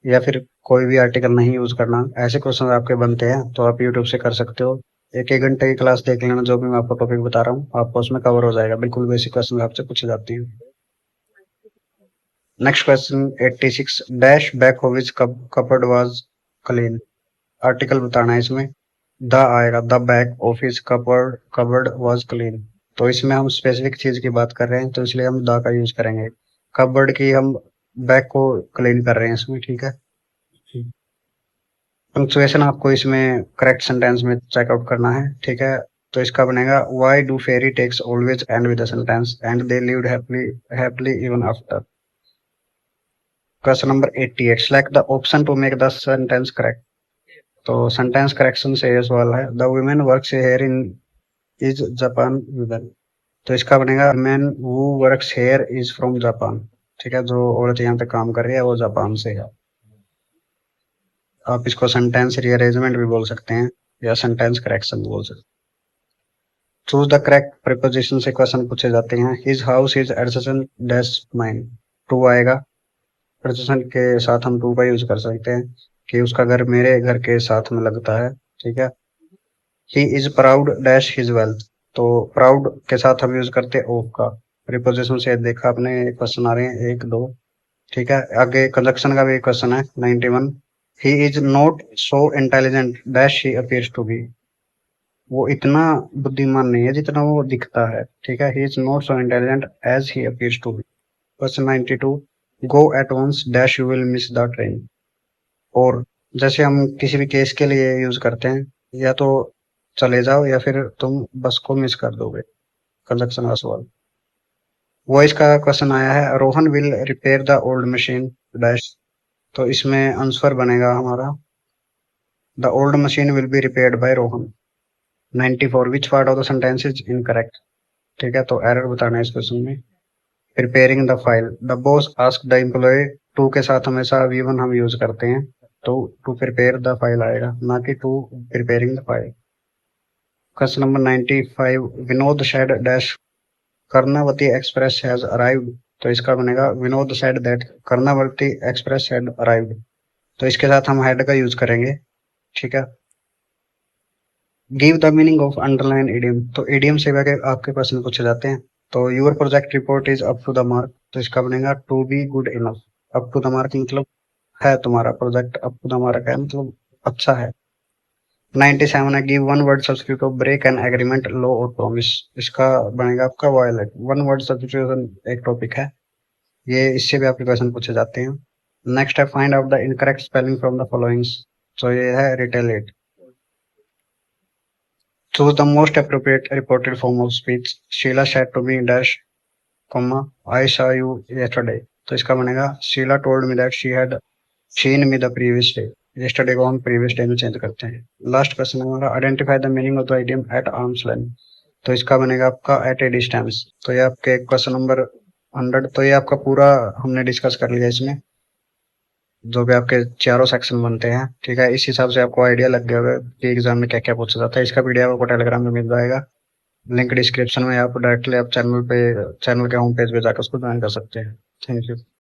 या फिर कोई भी आर्टिकल नहीं यूज करना। ऐसे क्वेश्चन आपके बनते हैं तो आप यूट्यूब से कर सकते हो, एक एक घंटे की क्लास देख लेना, जो भी मैं आपको टॉपिक बता रहा हूँ आपको उसमें कवर हो जाएगा, बिल्कुल बेसिक क्वेश्चन आपसे पूछे जाते हैं। Next question 86, dash back of his cupboard was clean, article बताना है इसमें, द आएगा, the back of his cupboard was clean, तो इसमें हम स्पेसिफिक चीज की बात कर रहे हैं तो इसलिए हम द का यूज करेंगे। कपबोर्ड की हम बैक को क्लीन कर रहे हैं इसमें। ठीक है, पंक्चुएशन आपको इसमें करेक्ट सेंटेंस में चेकआउट करना है। ठीक है, तो इसका बनेगा, why do fairy tales always end with the sentence and they lived happily ever after. Question number 88, select the option to make the sentence correct, तो सेंटेंस करेक्शन से ये सवाल है, the women works here in is Japan women, तो इसका बनेगा, man who works here is from Japan. ठीक है, जो औरत यहाँ पे काम कर रही है वो जापान से है। आप इसको सेंटेंस रीअरेंजमेंट भी बोल सकते हैं या सेंटेंस करेक्शन बोल सकते हैं। चूज द करेक्ट प्रीपोजिशन से क्वेश्चन पूछे जाते हैं, his house is adjacent dash mine, to आएगा, प्रीपोजिशन के साथ हम टू का यूज कर सकते हैं कि उसका घर मेरे घर के साथ में लगता है। ठीक है, he is proud dash his wealth, तो प्राउड के साथ हम यूज करते हैं ऑफ का, प्रीपोजिशन से देखा आपने क्वेश्चन आ रहे हैं एक दो। ठीक है, आगे कंजक्शन का भी क्वेश्चन है 91, he is not so intelligent dash he appears to be, वो इतना बुद्धिमान नहीं है जितना वो दिखता है। ठीक है, he is not so intelligent as he appears to be. Question 92, go at once dash you will miss the train, और जैसे हम किसी भी केस के लिए यूज करते हैं, या तो चले जाओ या फिर तुम बस को मिस कर दोगे, कंजक्शन का सवाल। वॉइस का क्वेश्चन आया है, Rohan will repair the old machine dash, तो इसमें आंसर बनेगा हमारा, the old machine will be repaired by Rohan. 94, which part of the sentence is incorrect, ठीक है, तो एरर बताना है इस क्वेश्चन में। Preparing the file, the boss ask the employ, to के साथ हमेशा V1 हम यूज करते हैं, तो टू प्रिपेयर द फाइल आएगा, ना कि to preparing the file. Question number 95, Vinod said dash Karnavati express has arrived, तो इसका बनेगा, Vinod said that Karnavati express had arrived, तो इसके साथ हम हैड का यूज करेंगे। ठीक है, give the meaning of underline idiom, तो इडियम से आपके क्वेश्चन पूछे जाते हैं। तो your project report is up to the mark, तो इसका बनेगा, to be good enough. Up to the mark मतलब है तुम्हारा project up to the mark है, मतलब अच्छा है। 97 है, give one word substitute of break an agreement law और प्रॉमिस। इसका बनेगा आपका वायलेट। वन वर्ड सब्स्टिट्यूशन एक टॉपिक है, ये इससे भी आपके क्वेश्चन पूछे जाते हैं। नेक्स्ट है find out the incorrect spelling from the followings. तो ये है retaliate. Choose the most appropriate reported form of speech. Sheela said to me dash comma I saw you yesterday। तो इसका बनेगा Sheela told me that she had seen me the previous day. yesterday को हम previous day में change करते हैं। Last question है हमारा identify the meaning of the idiom at arms length. तो इसका बनेगा आपका एट ए डिस्टेंस। तो ये आपके क्वेश्चन नंबर 100। तो ये आपका पूरा हमने डिस्कस कर लिया इसमें, जो भी आपके चारों सेक्शन बनते हैं। ठीक है, इस हिसाब से आपको आइडिया लग गया होगा कि एग्जाम में क्या क्या पूछा जाता है। इसका पीडीएफ आपको टेलीग्राम में मिल जाएगा, लिंक डिस्क्रिप्शन में। आप डायरेक्टली आप चैनल के होम पेज पे जाकर उसको ज्वाइन कर सकते हैं। Thank you.